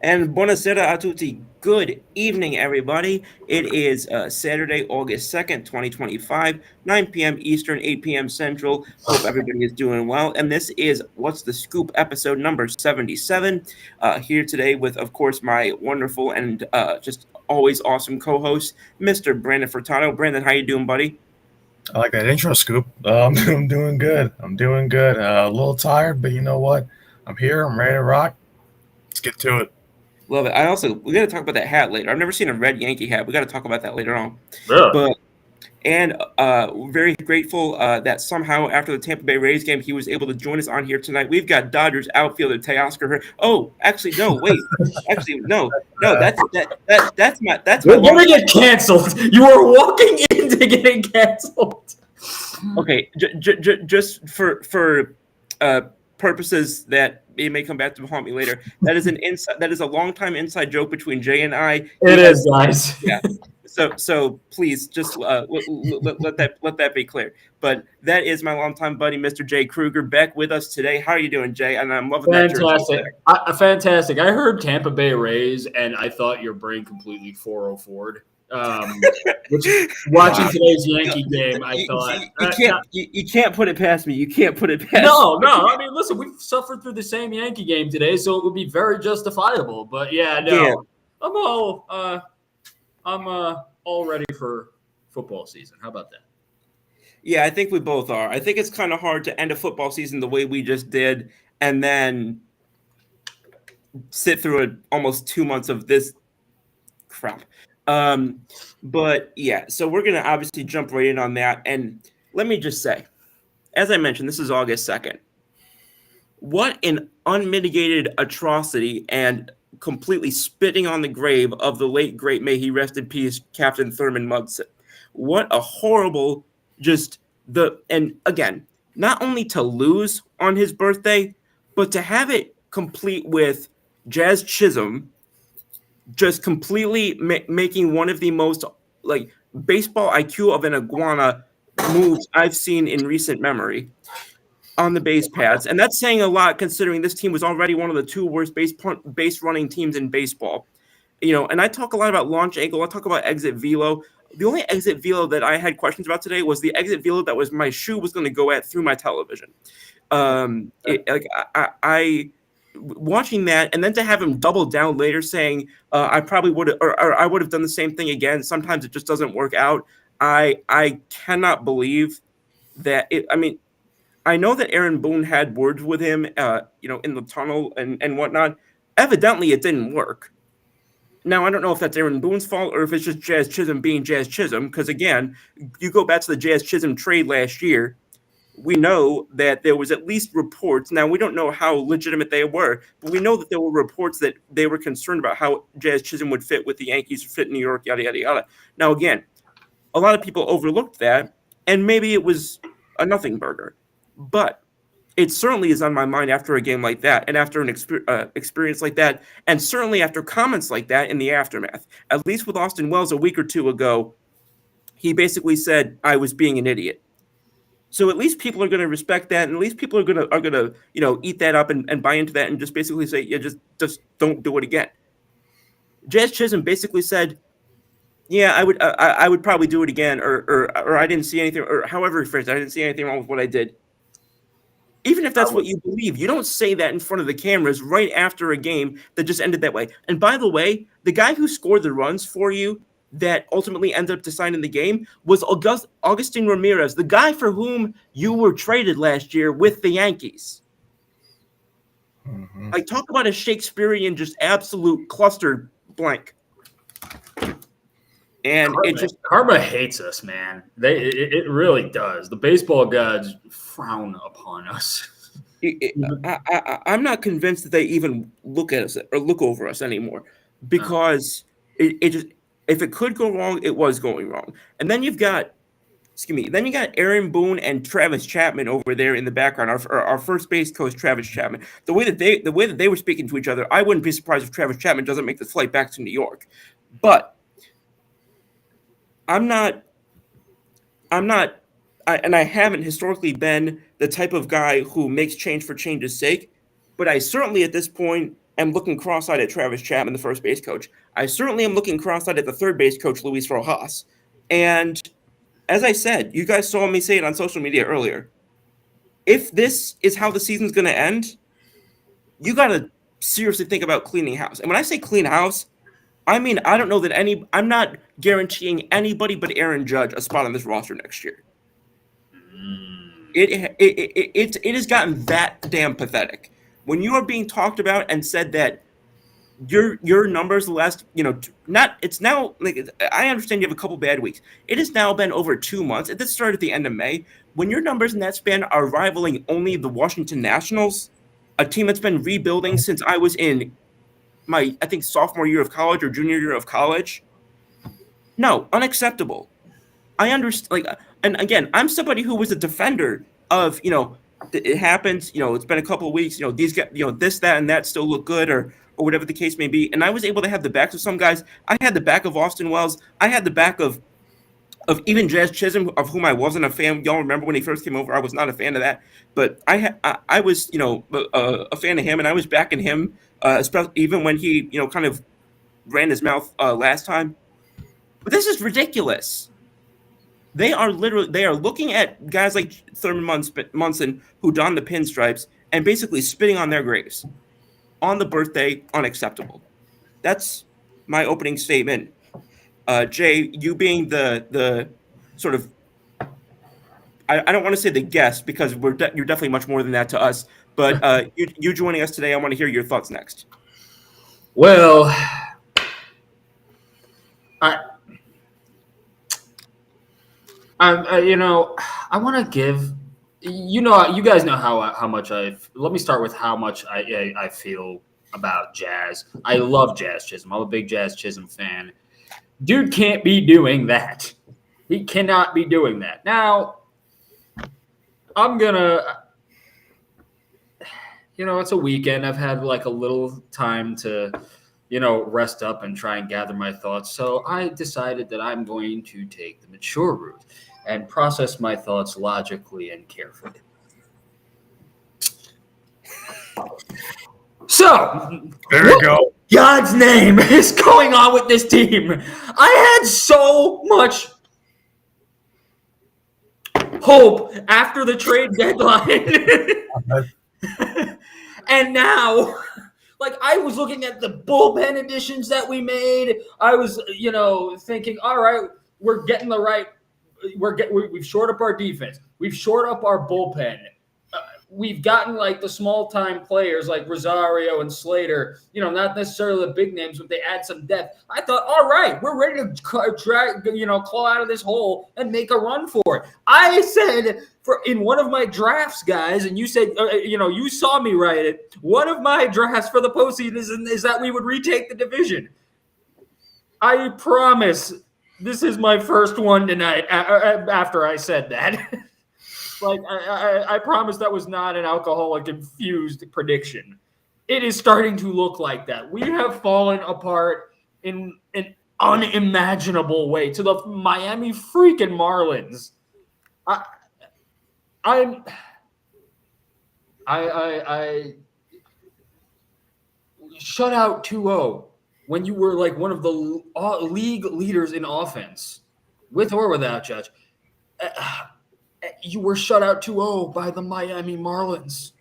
And buonasera a tutti. Good evening, everybody. It is Saturday, August 2nd, 2025, 9 p.m. Eastern, 8 p.m. Central. Hope everybody is doing well. And this is What's the Scoop episode number 77. Here today with, of course, my wonderful and just always awesome co-host, Mr. Brandon Furtado. Brandon, how you doing, buddy? I like that intro, Scoop. I'm doing good. I'm doing good. A little tired, but you know what? I'm here. I'm ready to rock. Let's get to it. Love it. We got to talk about that hat later. I've never seen a red Yankee hat. We got to talk about that later on. Really? But And very grateful that somehow after the Tampa Bay Rays game, he was able to join us on here tonight. We've got Dodgers outfielder Teoscar. Oh, actually, no, wait. Actually, no. That's my You're long. gonna get canceled. You are walking into getting canceled. Okay, just for uh, purposes that it may come back to haunt me later. That is an inside. That is a long time inside joke between Jay and I. It is, guys. Yeah. So please just let that be clear. But that is my longtime buddy, Mr. Jay Cruger, back with us today. How are you doing, Jay? And I'm loving that jersey. Fantastic. Fantastic. I heard Tampa Bay Rays, and I thought your brain completely 404'd. Which, watching today's Yankee game, I thought You can't put it past me. You can't put it past. no. I mean, listen, we've suffered through the same Yankee game today, so it would be very justifiable. But yeah, no, Yeah. I'm all ready for football season. How about that? Yeah, I think we both are. I think it's kind of hard to end a football season the way we just did, and then sit through almost 2 months of this crap. But yeah, so we're gonna obviously jump right in on that. And let me just say, as I mentioned, this is August 2nd. What an unmitigated atrocity and completely spitting on the grave of the late great, may he rest in peace, Captain Thurman Munson. What a horrible and again, not only to lose on his birthday, but to have it complete with Jazz Chisholm just completely making one of the most like baseball IQ of an iguana moves I've seen in recent memory on the base paths. And that's saying a lot considering this team was already one of the two worst base running teams in baseball. And I talk a lot about launch angle. I talk about exit velo. The only exit velo that I had questions about today was the exit velo that was my shoe was going to go at through my television. I watching that, and then to have him double down later saying I probably would have, or I would have done the same thing again. Sometimes it just doesn't work out. I cannot believe that. I mean, I know that Aaron Boone had words with him, in the tunnel and whatnot. Evidently, it didn't work. Now, I don't know if that's Aaron Boone's fault or if it's just Jazz Chisholm being Jazz Chisholm, because, again, you go back to the Jazz Chisholm trade last year, we know that there was at least reports. Now, we don't know how legitimate they were, but we know that there were reports that they were concerned about how Jazz Chisholm would fit with the Yankees, fit in New York, yada, yada, yada. Now, again, a lot of people overlooked that, and maybe it was a nothing burger. But it certainly is on my mind after a game like that and after an experience like that, and certainly after comments like that in the aftermath. At least with Austin Wells a week or two ago, he basically said, I was being an idiot. So at least people are going to respect that, and at least people are going to eat that up and buy into that and just basically say, yeah, just don't do it again. Jazz Chisholm basically said, yeah, I would probably do it again, or I didn't see anything, or however he phrased it, I didn't see anything wrong with what I did. Even if that's what you believe, you don't say that in front of the cameras right after a game that just ended that way. And by the way, the guy who scored the runs for you that ultimately ended up deciding the game was Augustin Ramirez, the guy for whom you were traded last year with the Yankees. Mm-hmm. Like, talk about a Shakespearean, just absolute cluster blank. And karma hates us, man. It really does. The baseball gods frown upon us. I'm not convinced that they even look at us or look over us anymore, because it just, if it could go wrong, it was going wrong. And then you've got, then you got Aaron Boone and Travis Chapman over there in the background. Our first base coach, Travis Chapman. The way that they were speaking to each other, I wouldn't be surprised if Travis Chapman doesn't make the flight back to New York. But I'm not, and I haven't historically been the type of guy who makes change for change's sake, but I certainly at this point am looking cross-eyed at Travis Chapman, the first base coach. I certainly am looking cross-eyed at the third base coach, Luis Rojas. And as I said, you guys saw me say it on social media earlier. If this is how the season's going to end, you got to seriously think about cleaning house. And when I say clean house, I mean, I don't know that I'm not guaranteeing anybody but Aaron Judge a spot on this roster next year. It has gotten that damn pathetic. When you are being talked about and said that your numbers the last, it's now, like, I understand you have a couple bad weeks. It has now been over 2 months. This started at the end of May. When your numbers in that span are rivaling only the Washington Nationals, a team that's been rebuilding since I was in my, I think, sophomore year of college or junior year of college. No, unacceptable. I understand, and again, I'm somebody who was a defender of, it happens, it's been a couple of weeks, these guys, this, that, and that still look good or whatever the case may be. And I was able to have the backs of some guys. I had the back of Austin Wells. I had the back of even Jazz Chisholm, of whom I wasn't a fan. Y'all remember when he first came over, I was not a fan of that. But I was, a fan of him, and I was backing him, especially even when he, kind of ran his mouth last time. But this is ridiculous. They are looking at guys like Thurman Munson, who don the pinstripes, and basically spitting on their graves. On the birthday, unacceptable. That's my opening statement. Jay, you being the sort of, I don't want to say the guest, because you're definitely much more than that to us, but you joining us today, I want to hear your thoughts next. Well, I want to give, you guys know how much let me start with how much I feel about Jazz. I love Jazz Chisholm. I'm a big Jazz Chisholm fan. Dude can't be doing that. He cannot be doing that. Now, I'm gonna, it's a weekend. I've had like a little time to, rest up and try and gather my thoughts. So I decided that I'm going to take the mature route and process my thoughts logically and carefully. So, there we go. God's name is going on with this team. I had so much hope after the trade deadline. And now, I was looking at the bullpen additions that we made. I was, thinking, all right, we're getting the right. We've shored up our defense. We've shored up our bullpen. We've gotten the small time players like Rosario and Slater, not necessarily the big names, but they add some depth. I thought, all right, we're ready to claw out of this hole and make a run for it. I said in one of my drafts, guys, and you said, you saw me write it. One of my drafts for the postseason is that we would retake the division. I promise this is my first one tonight after I said that. I promise that was not an alcoholic-infused prediction. It is starting to look like that. We have fallen apart in an unimaginable way to the Miami freaking Marlins. I shut out 2-0 when you were one of the league leaders in offense, with or without Judge. You were shut out 2-0 by the Miami Marlins.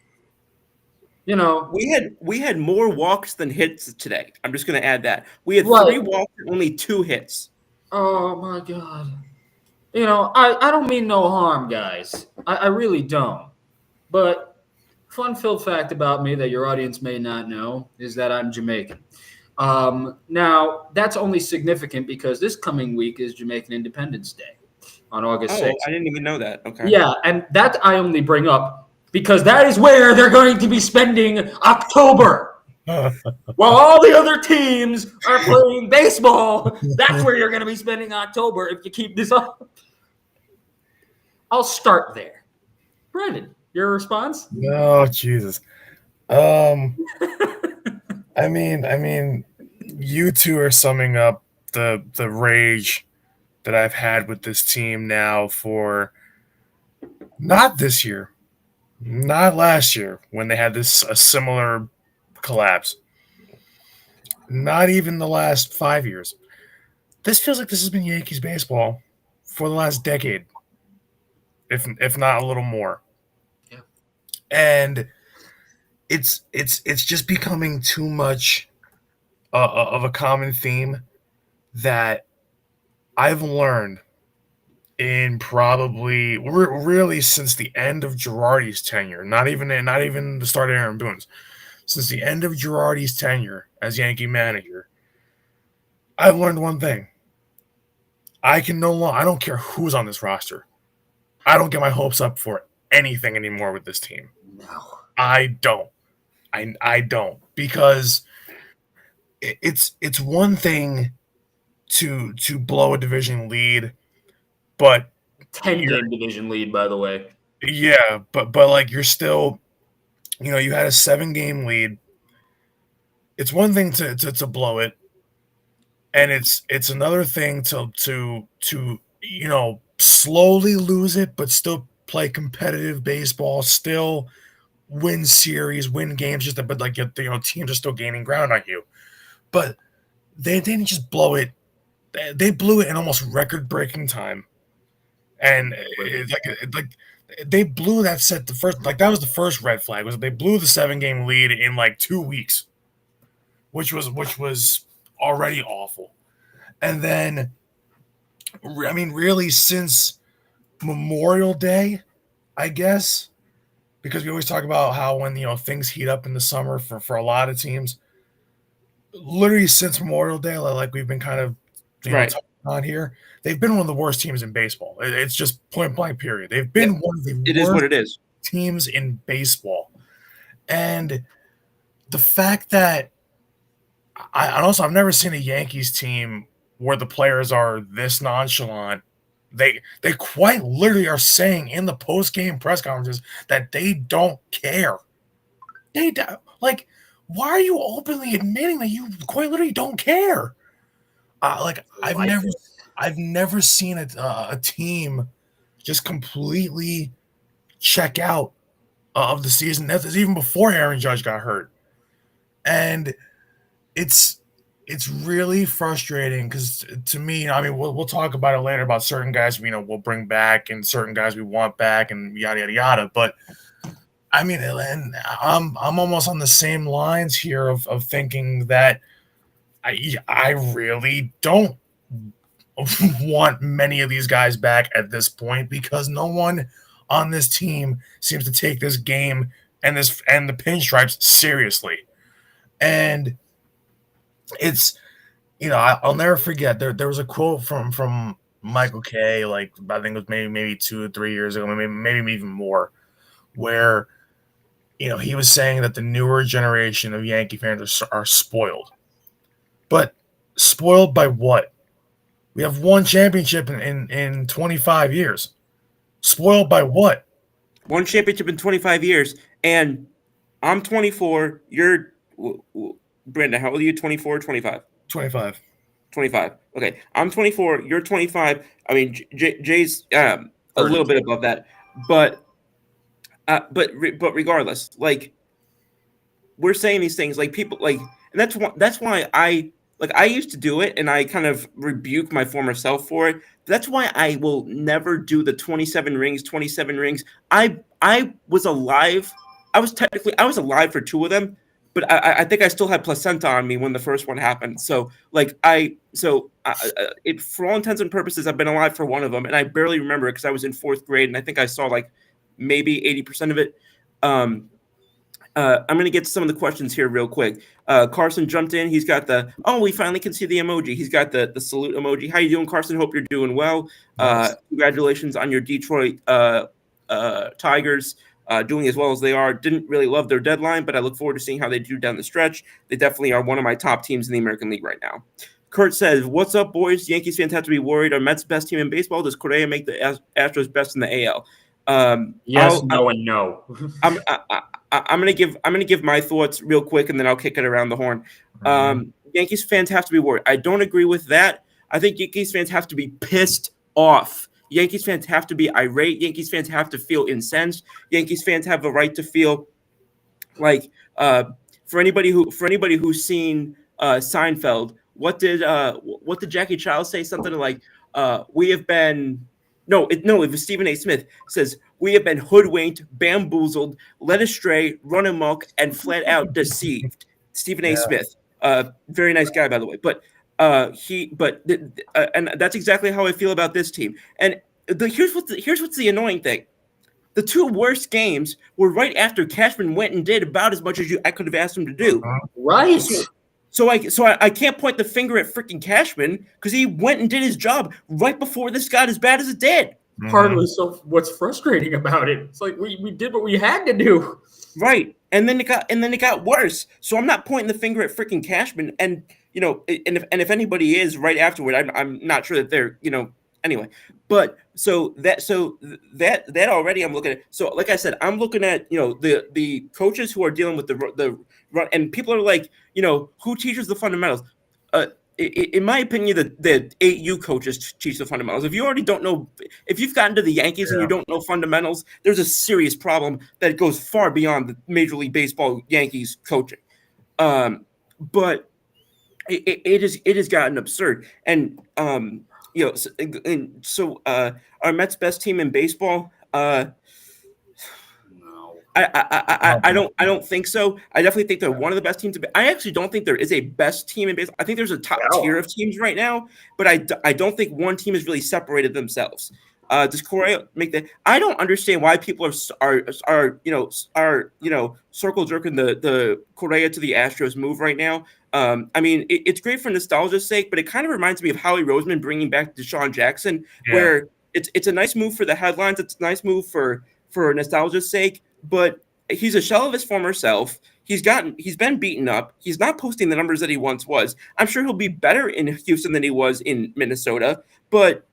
We had more walks than hits today. I'm just going to add that. We had 3 walks and only 2 hits. Oh, my God. I don't mean no harm, guys. I really don't. But fun-filled fact about me that your audience may not know is that I'm Jamaican. Now, that's only significant because this coming week is Jamaican Independence Day on August 6th. I didn't even know that. Okay. Yeah, and that I only bring up because that is where they're going to be spending October. While all the other teams are playing baseball, that's where you're going to be spending October if you keep this up. I'll start there. Brandon, your response? Oh, Jesus. I mean, you two are summing up the rage that I've had with this team now for not this year, not last year when they had a similar collapse. Not even the last 5 years. This feels like this has been Yankees baseball for the last decade, if not a little more. Yeah. And it's just becoming too much of a common theme that I've learned in probably really since the end of Girardi's tenure. Not even the start of Aaron Boone's. Since the end of Girardi's tenure as Yankee manager, I've learned one thing. I can no longer. I don't care who's on this roster. I don't get my hopes up for anything anymore with this team. No. I don't. I don't because it's one thing to blow a division lead, but 10-game division lead, by the way. yeah, but like you're still, you had a 7-game lead. It's one thing to blow it, and it's another thing to slowly lose it, but still play competitive baseball, still win series, win games, but like teams are still gaining ground on you. But they didn't just blow it; they blew it in almost record-breaking time, and like they blew that set the first that was the first red flag was they blew the 7-game lead in like 2 weeks, which was already awful. And then, I mean, really since Memorial Day, I guess, because we always talk about how when things heat up in the summer for a lot of teams, literally since Memorial Day, like we've been kind of Right. talking on here, they've been one of the worst teams in baseball. It's just point blank period. They've been one of the It is worst what it is. teams in baseball, and the fact that I've never seen a Yankees team where the players are this nonchalant. They quite literally are saying in the post game press conferences that they don't care. They don't, like, why are you openly admitting that you quite literally don't care? Like I've never seen a team just completely check out of the season. That's even before Aaron Judge got hurt, and it's really frustrating because to me, I mean, we'll talk about it later about certain guys we'll bring back and certain guys we want back and yada yada yada. But I mean, and I'm almost on the same lines here of thinking that I really don't want many of these guys back at this point because no one on this team seems to take this game and the pinstripes seriously. And it's I'll never forget there was a quote from Michael Kay, like I think it was maybe 2 or 3 years ago, maybe even more, where he was saying that the newer generation of Yankee fans are spoiled. But spoiled by what? We have one championship in 25 years. Spoiled by what? One championship in 25 years, and I'm 24. You're Brenda. How old are you? 24, 25? 25. 25. Okay, I'm 24. You're 25. I mean, Jay's a little bit above that, but regardless, like we're saying these things, like people like, and that's why I used to do it, and I kind of rebuke my former self for it. That's why I will never do the 27 rings, 27 rings. I was alive. I was alive for 2 of them, but I think I still had placenta on me when the first one happened. So it for all intents and purposes, I've been alive for 1 of them, and I barely remember it because I was in 4th grade, and I think I saw like maybe 80% of it. I'm going to get to some of the questions here real quick. Carson jumped in. He's got we finally can see the emoji. He's got the salute emoji. How you doing, Carson? Hope you're doing well. Nice. Congratulations on your Detroit Tigers doing as well as they are. Didn't really love their deadline, but I look forward to seeing how they do down the stretch. They definitely are one of my top teams in the American League right now. Kurt says, "What's up, boys? Yankees fans have to be worried. Are Mets best team in baseball? Does Correa make the Astros best in the AL?" Yes, no, and no. I'm gonna give my thoughts real quick, and then I'll kick it around the horn. Yankees fans have to be worried. I don't agree with that. I think Yankees fans have to be pissed off. Yankees fans have to be irate. Yankees fans have to feel incensed. Yankees fans have a right to feel like for anybody who's seen Seinfeld, what did Jackie Chiles say? Something like, "We have been." No, it was Stephen A. Smith says, "We have been hoodwinked, bamboozled, led astray, run amok, and flat out deceived." Stephen A. Yeah. Smith, very nice guy, by the way. But and that's exactly how I feel about this team. And here's what's the annoying thing. The two worst games were right after Cashman went and did about as much as I could have asked him to do. Right. So I can't point the finger at freaking Cashman because he went and did his job right before this got as bad as it did. Part of what's frustrating about it. It's like we did what we had to do. Right. And then it got worse. So I'm not pointing the finger at freaking Cashman. And if anybody is right afterward, I'm not sure that they're anyway. But so that already I'm looking at. So like I said, I'm looking at the coaches who are dealing with the run, and people are like, who teaches the fundamentals? In my opinion, the 8U coaches teach the fundamentals. If you already don't know, if you've gotten to the Yankees and you don't know fundamentals, there's a serious problem that goes far beyond the Major League Baseball Yankees coaching. But it has gotten absurd, and so our Mets best team in baseball. I don't think so. I definitely think they're one of the best teams. I actually don't think there is a best team in baseball. I think there's a top tier of teams right now, but I don't think one team has really separated themselves. Does Correa make that? I don't understand why people are circle jerking the Correa to the Astros move right now. I mean, it's great for nostalgia's sake, but it kind of reminds me of Howie Roseman bringing back Deshaun Jackson, where it's a nice move for the headlines. It's a nice move for nostalgia's sake. But he's a shell of his former self. He's been beaten up. He's not posting the numbers that he once was. I'm sure he'll be better in Houston than he was in Minnesota, but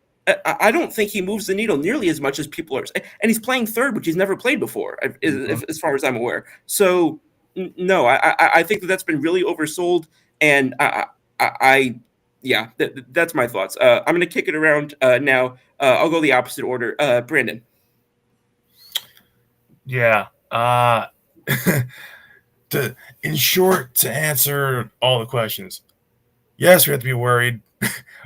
I don't think he moves the needle nearly as much as people are. And he's playing third, which he's never played before, as far as I'm aware. So no, I think that's been really oversold, and that's my thoughts. I'm going to kick it around now. I'll go the opposite order. Brandon. Yeah. In short, to answer all the questions, yes, we have to be worried.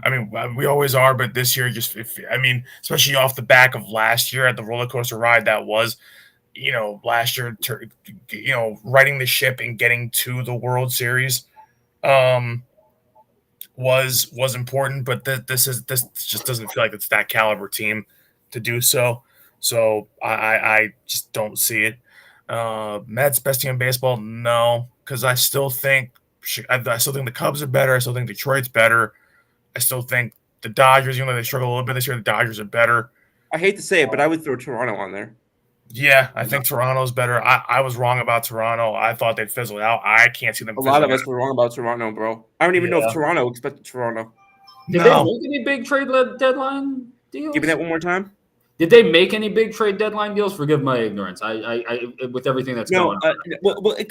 I mean, we always are, but this year, especially off the back of last year at the roller coaster ride that was, last year, riding the ship and getting to the World Series, was important. But this just doesn't feel like it's that caliber team to do so. So I just don't see it. Mets best team in baseball, no, because I still think the Cubs are better. I still think Detroit's better. I still think the Dodgers, even though they struggle a little bit this year, the Dodgers are better. I hate to say it, but I would throw Toronto on there. Yeah, I think Toronto's better. I was wrong about Toronto. I thought they'd fizzle out. I can't see them. A lot of us were wrong about Toronto, bro. I don't even know if Toronto expected Toronto. Did they make any big trade deadline deals? Give me that one more time. Did they make any big trade deadline deals? Forgive my ignorance. I with everything that's going on.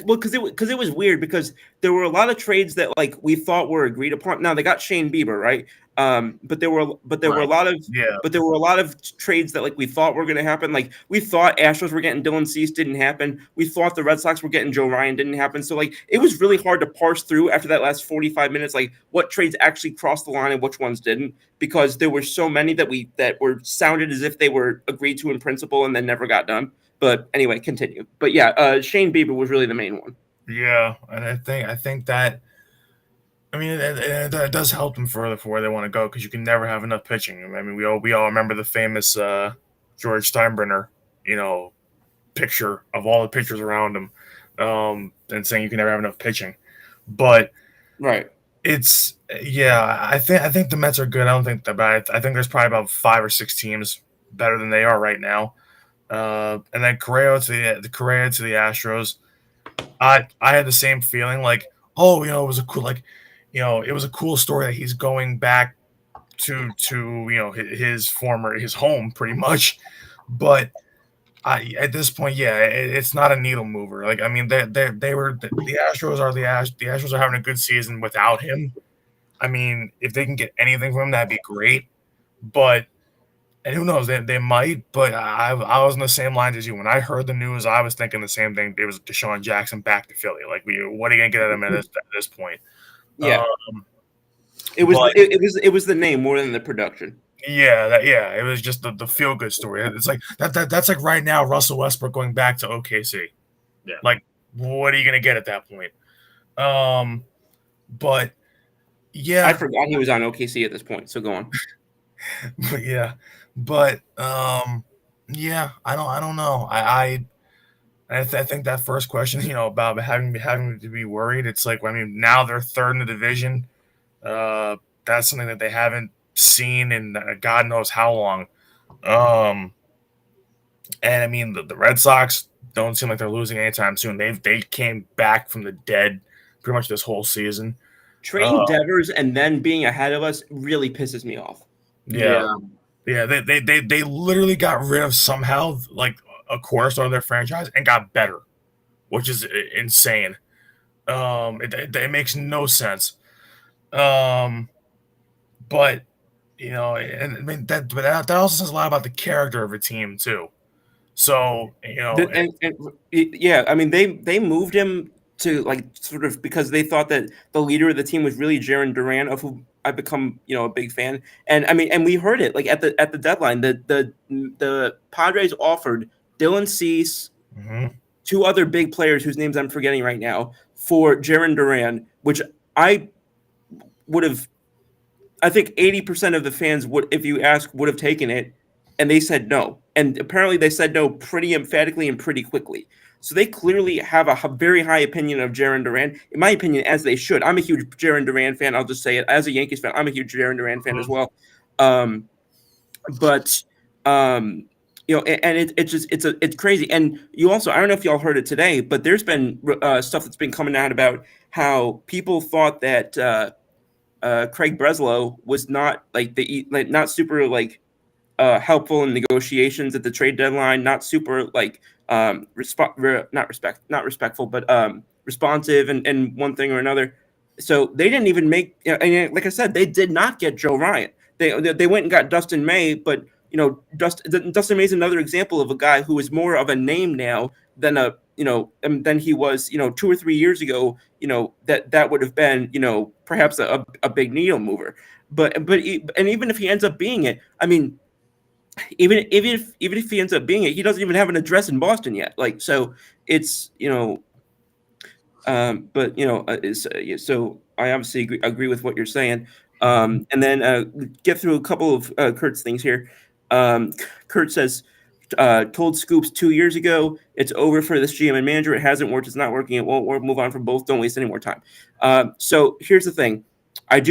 Because it was weird because there were a lot of trades that like we thought were agreed upon. Now they got Shane Bieber, right? But there were a lot of trades that like we thought were going to happen. Like we thought Astros were getting Dylan Cease, didn't happen. We thought the Red Sox were getting Joe Ryan, didn't happen. So like it was really hard to parse through after that last 45 minutes, like what trades actually crossed the line and which ones didn't, because there were so many that were sounded as if they were agreed to in principle and then never got done. But anyway, continue. But yeah, Shane Bieber was really the main one. Yeah, and I think that. I mean, it does help them further for where they want to go because you can never have enough pitching. I mean, we all remember the famous George Steinbrenner, picture of all the pitchers around him, and saying you can never have enough pitching. But right, I think the Mets are good. I don't think they're bad. I think there's probably about 5 or 6 teams better than they are right now. And then Correa to the Astros. I had the same feeling, like, oh, it was a cool, it was a cool story that he's going back to his home pretty much. But at this point, it's not a needle mover. Like, I mean, the Astros are having a good season without him. I mean, if they can get anything from him, that'd be great. But and who knows, they might. But I was in the same lines as you. When I heard the news, I was thinking the same thing. It was Deshaun Jackson back to Philly. Like, what are you gonna get at him at this point? Yeah, it was the name more than the production. Yeah, it was just the feel good story. It's like that's like right now Russell Westbrook going back to OKC. Yeah. Like, what are you gonna get at that point? But yeah, I forgot he was on OKC at this point. So go on. but yeah, but yeah, I don't know. I think that first question, about having to be worried. It's like, I mean, now they're third in the division. That's something that they haven't seen in God knows how long. Um, and I mean, the Red Sox don't seem like they're losing anytime soon. They came back from the dead pretty much this whole season. Trading Devers and then being ahead of us really pisses me off. Yeah. They literally got rid of somehow like a cornerstone of their franchise and got better, which is insane. It makes no sense. But and I mean that also says a lot about the character of a team too. So Yeah, I mean they moved him to like sort of because they thought that the leader of the team was really Jaren Duran, of who I've become a big fan. And I mean, and we heard it like at the deadline. The Padres offered Dylan Cease, two other big players whose names I'm forgetting right now, for Jaren Duran, which I think 80% of the fans would, if you ask, would have taken it, and they said no. And apparently they said no pretty emphatically and pretty quickly. So they clearly have a very high opinion of Jaren Duran, in my opinion, as they should. I'm a huge Jaren Duran fan. I'll just say it. As a Yankees fan, I'm a huge Jaren Duran fan as well. And it's crazy. And you also, I don't know if y'all heard it today, but there's been stuff that's been coming out about how people thought that Craig Breslow was not not super helpful in negotiations at the trade deadline, not super not respectful, but responsive and one thing or another. So they didn't even make. And like I said, they did not get Joe Ryan. They went and got Dustin May, but Dustin May is another example of a guy who is more of a name now than than he was 2 or 3 years ago. That would have been perhaps a big needle mover. But even if he ends up being it, I mean, even if he ends up being it, he doesn't even have an address in Boston yet. Like, so it's so I obviously agree with what you're saying. And then get through a couple of Kurt's things here. Kurt says, told Scoops 2 years ago, it's over for this GM and manager. It hasn't worked. It's not working. It won't work. Move on from both. Don't waste any more time. So here's the thing. I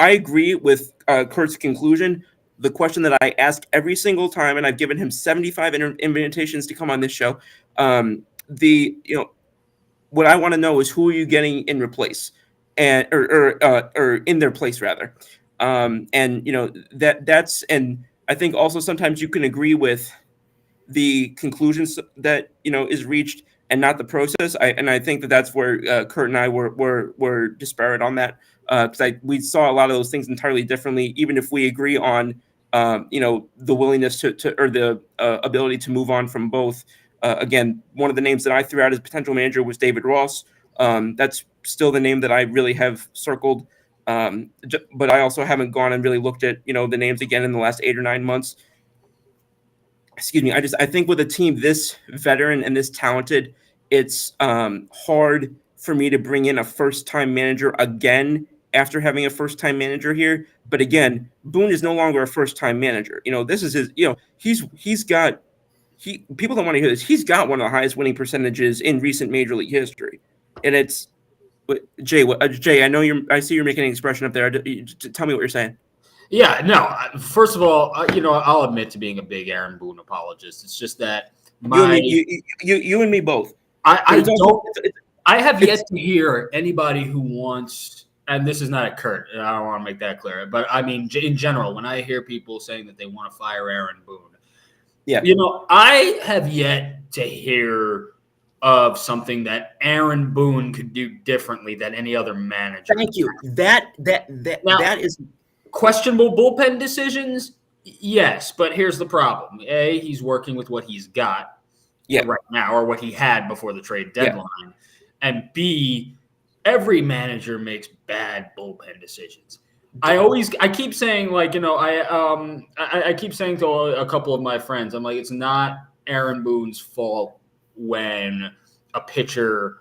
agree with Kurt's conclusion. The question that I ask every single time, and I've given him 75 invitations to come on this show. What I want to know is, who are you getting in replace, and or in their place rather, and that's, and I think also sometimes you can agree with the conclusions that is reached and not the process. I think that's where Kurt and I were disparate on that, because we saw a lot of those things entirely differently, even if we agree on the willingness to or the ability to move on from both. Again, one of the names that I threw out as potential manager was David Ross. That's still the name that I really have circled. But I also haven't gone and really looked at the names again in the last 8 or 9 months. Excuse me. I think with a team this veteran and this talented, it's hard for me to bring in a first-time manager again after having a first-time manager here. But again, Boone is no longer a first-time manager. This is his. People don't want to hear this. He's got one of the highest winning percentages in recent Major League history, and it's Jay. Jay, I see you're making an expression up there. Tell me what you're saying. Yeah, no. First of all, I'll admit to being a big Aaron Boone apologist. It's just that you and me both. I have yet to hear anybody who wants, and this is not a Kurt, I don't want to make that clear, but I mean, in general, when I hear people saying that they want to fire Aaron Boone, yeah, I have yet to hear of something that Aaron Boone could do differently than any other manager. Thank you. That is questionable bullpen decisions. Yes, but here's the problem. A, he's working with what he's got right now, or what he had before the trade deadline. Yeah. And B, every manager makes bad bullpen decisions. I keep saying, like, I keep saying to a couple of my friends, I'm like, it's not Aaron Boone's fault when a pitcher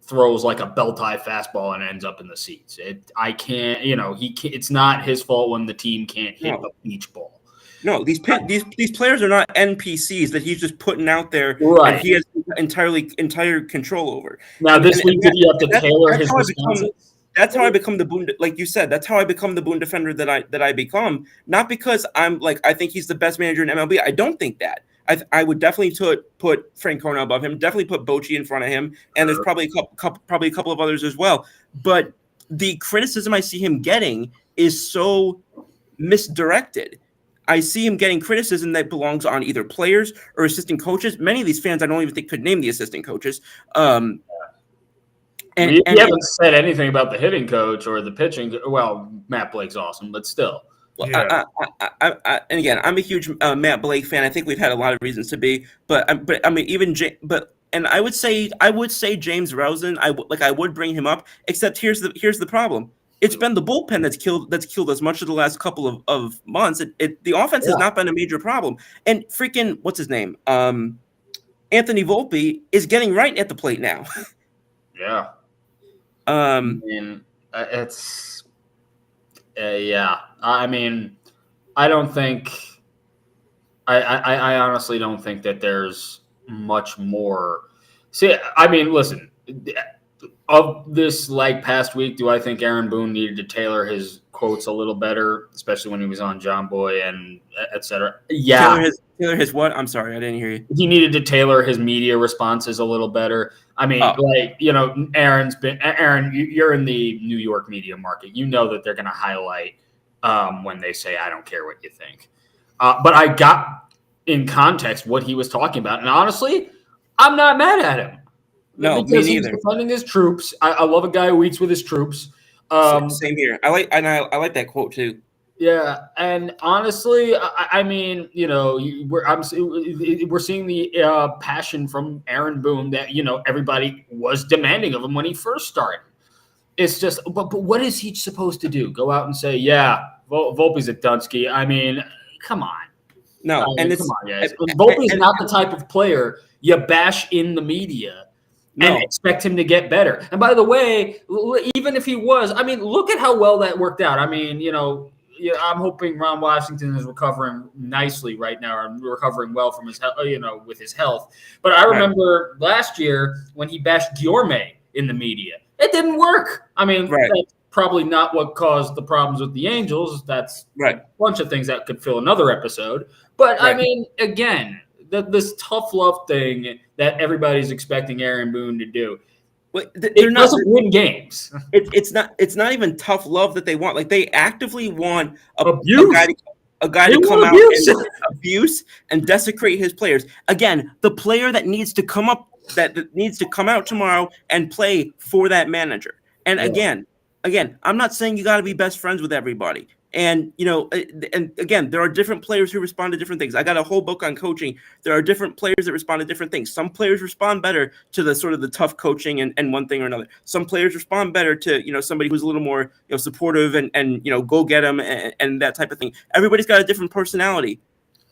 throws like a belt-high fastball and ends up in the seats. It's not his fault when the team can't hit a beach ball. No, these players are not NPCs that he's just putting out there, Right. and he has entire control over. Now, this week, did he have to tailor his responses? That's how I become the Boone, like you said. That's how I become the Boone defender that I become. Not because I'm like I think he's the best manager in MLB. I don't think that. I would definitely put Francona above him. Definitely put Bochy in front of him, and there's probably a couple of others as well. But the criticism I see him getting is so misdirected. I see him getting criticism that belongs on either players or assistant coaches. Many of these fans I don't even think could name the assistant coaches. And you haven't said anything about the hitting coach or the pitching. Well, Matt Blake's awesome, but still. Yeah. And again, I'm a huge Matt Blake fan. I think we've had a lot of reasons to be, but I mean, and I would say James Rosen. I would bring him up. Except here's the problem. It's been the bullpen that's killed us much of the last couple of months. The offense has not been a major problem. And freaking what's his name? Anthony Volpe is getting right at the plate now. Yeah. I mean, it's yeah. I mean, I don't think. I honestly don't think that there's much more. See, I mean, listen. Of this past week, do I think Aaron Boone needed to tailor his quotes a little better, especially when he was on John Boy and et cetera? Yeah. Tailor his what? I'm sorry, I didn't hear you. He needed to tailor his media responses a little better. I mean, Aaron, you're in the New York media market. You know that they're going to highlight when they say, I don't care what you think. But I got in context what he was talking about. And honestly, I'm not mad at him. No, because me neither. He's defending his troops. I love a guy who eats with his troops. Same here. I like that quote too. Yeah, and honestly, I mean, we're seeing the passion from Aaron Boone that everybody was demanding of him when he first started. It's just, but what is he supposed to do? Go out and say, yeah, Volpe's a Dunsky? I mean, come on. No, come on, guys. Volpe's not the type of player you bash in the media. No. And expect him to get better. And by the way, even if he was, I mean, look at how well that worked out. I mean, I'm hoping Ron Washington is recovering nicely right now and recovering well from his, with his health. But I remember last year when he bashed Guillorme in the media, it didn't work. I mean, that's probably not what caused the problems with the Angels. That's a bunch of things that could fill another episode. But I mean, again, this tough love thing that everybody's expecting Aaron Boone to do. It doesn't win games. It's not even tough love that they want. Like they actively want a guy to come out and abuse and desecrate his players. Again, the player that needs to come out tomorrow and play for that manager. And again, I'm not saying you got to be best friends with everybody. And, and again, there are different players who respond to different things. I got a whole book on coaching. There are different players that respond to different things. Some players respond better to the sort of the tough coaching and one thing or another. Some players respond better to, somebody who's a little more, supportive and go get them and that type of thing. Everybody's got a different personality.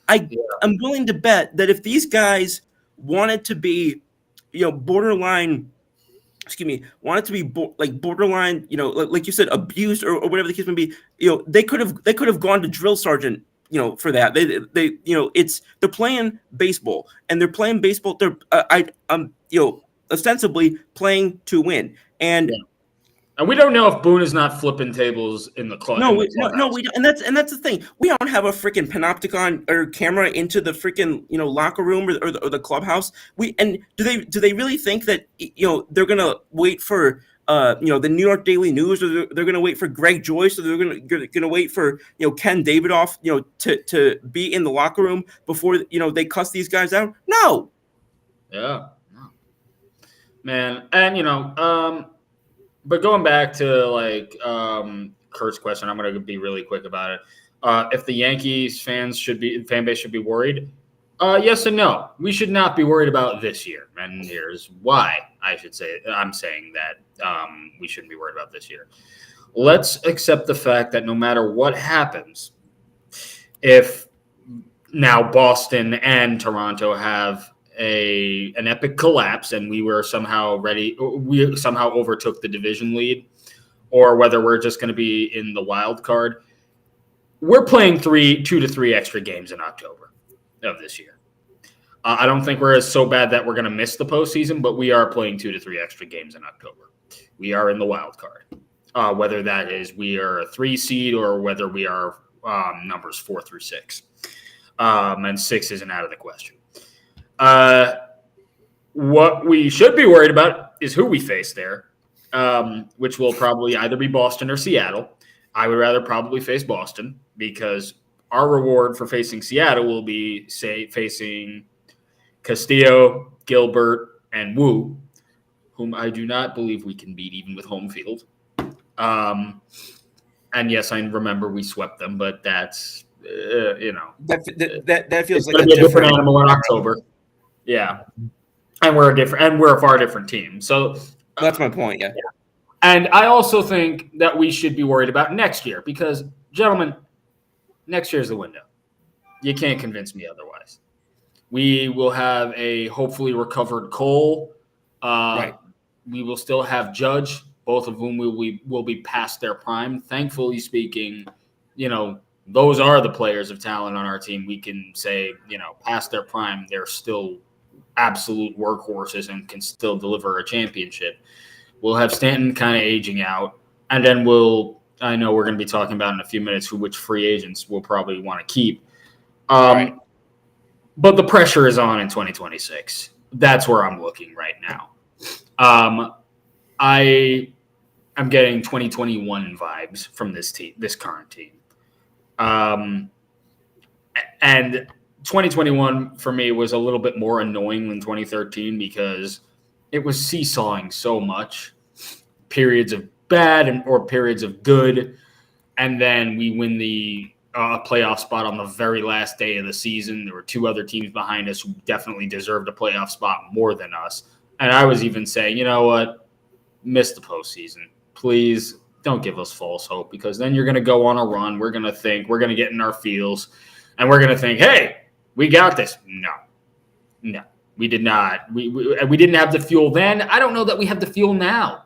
I'm willing to bet that if these guys wanted to be, borderline like you said, abused or whatever the case may be, they could have gone to drill sergeant, for that. They're playing baseball and they're playing baseball. They're ostensibly playing to win. And we don't know if Boone is not flipping tables in the club. No, we don't. And that's the thing. We don't have a freaking panopticon or camera into the freaking locker room or the clubhouse. And do they really think that they're gonna wait for the New York Daily News, or they're gonna wait for Greg Joyce, or they're gonna wait for Ken Davidoff to be in the locker room before they cuss these guys out? No. Yeah. No. Man, and but going back to Kurt's question, I'm going to be really quick about it. If the Yankees fan base should be worried, yes and no. We should not be worried about this year, and here's why. I should say. I'm saying that we shouldn't be worried about this year. Let's accept the fact that no matter what happens, if now Boston and Toronto have an epic collapse and we somehow overtook the division lead, or whether we're just going to be in the wild card, we're playing 2 to 3 extra games in October of this year. I don't think we're so bad that we're going to miss the postseason, but we are playing 2 to 3 extra games in October. We are in the wild card, whether that is we are a 3 seed or whether we are numbers 4 through 6. And 6 isn't out of the question. What we should be worried about is who we face there, which will probably either be Boston or Seattle. I would rather probably face Boston because our reward for facing Seattle will be, say, facing Castillo, Gilbert, and Wu, whom I do not believe we can beat even with home field. And yes, I remember we swept them, but that's that feels like a different animal in October. Yeah, and we're a far different team. So that's my point. Yeah. And I also think that we should be worried about next year because, gentlemen, next year's the window. You can't convince me otherwise. We will have a hopefully recovered Cole. Right. We will still have Judge, both of whom will be past their prime. Thankfully speaking, those are the players of talent on our team. We can say, past their prime, they're still absolute workhorses and can still deliver a championship. We'll have Stanton kind of aging out, and then I know we're going to be talking about in a few minutes which free agents we'll probably want to keep. Right. But the pressure is on in 2026. That's where I'm looking right now. I am getting 2021 vibes from this current team. And 2021 for me was a little bit more annoying than 2013 because it was seesawing so much, periods of bad or periods of good, and then we win the playoff spot on the very last day of the season. There were 2 other teams behind us who definitely deserved a playoff spot more than us, and I was even saying, you know what, miss the postseason, please. Don't give us false hope because then you're going to go on a run. We're going to think we're going to get in our feels, and we're going to think, hey, we got this. No. We did not. We didn't have the fuel then. I don't know that we have the fuel now.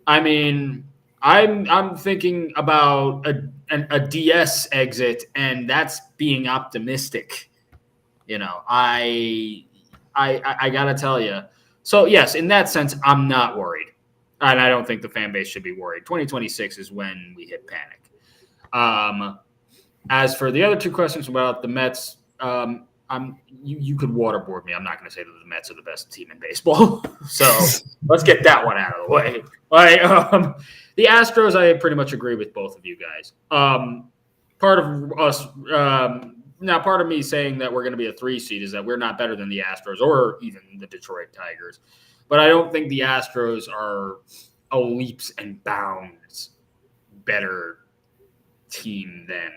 I mean, I'm thinking about a DS exit, and that's being optimistic. I gotta tell you. So yes, in that sense, I'm not worried, and I don't think the fan base should be worried. 2026 is when we hit panic. As for the other 2 questions about the Mets. You could waterboard me. I'm not going to say that the Mets are the best team in baseball. So let's get that one out of the way. The Astros, I pretty much agree with both of you guys. Part of me saying that we're going to be a 3 seed is that we're not better than the Astros or even the Detroit Tigers. But I don't think the Astros are a leaps and bounds better team than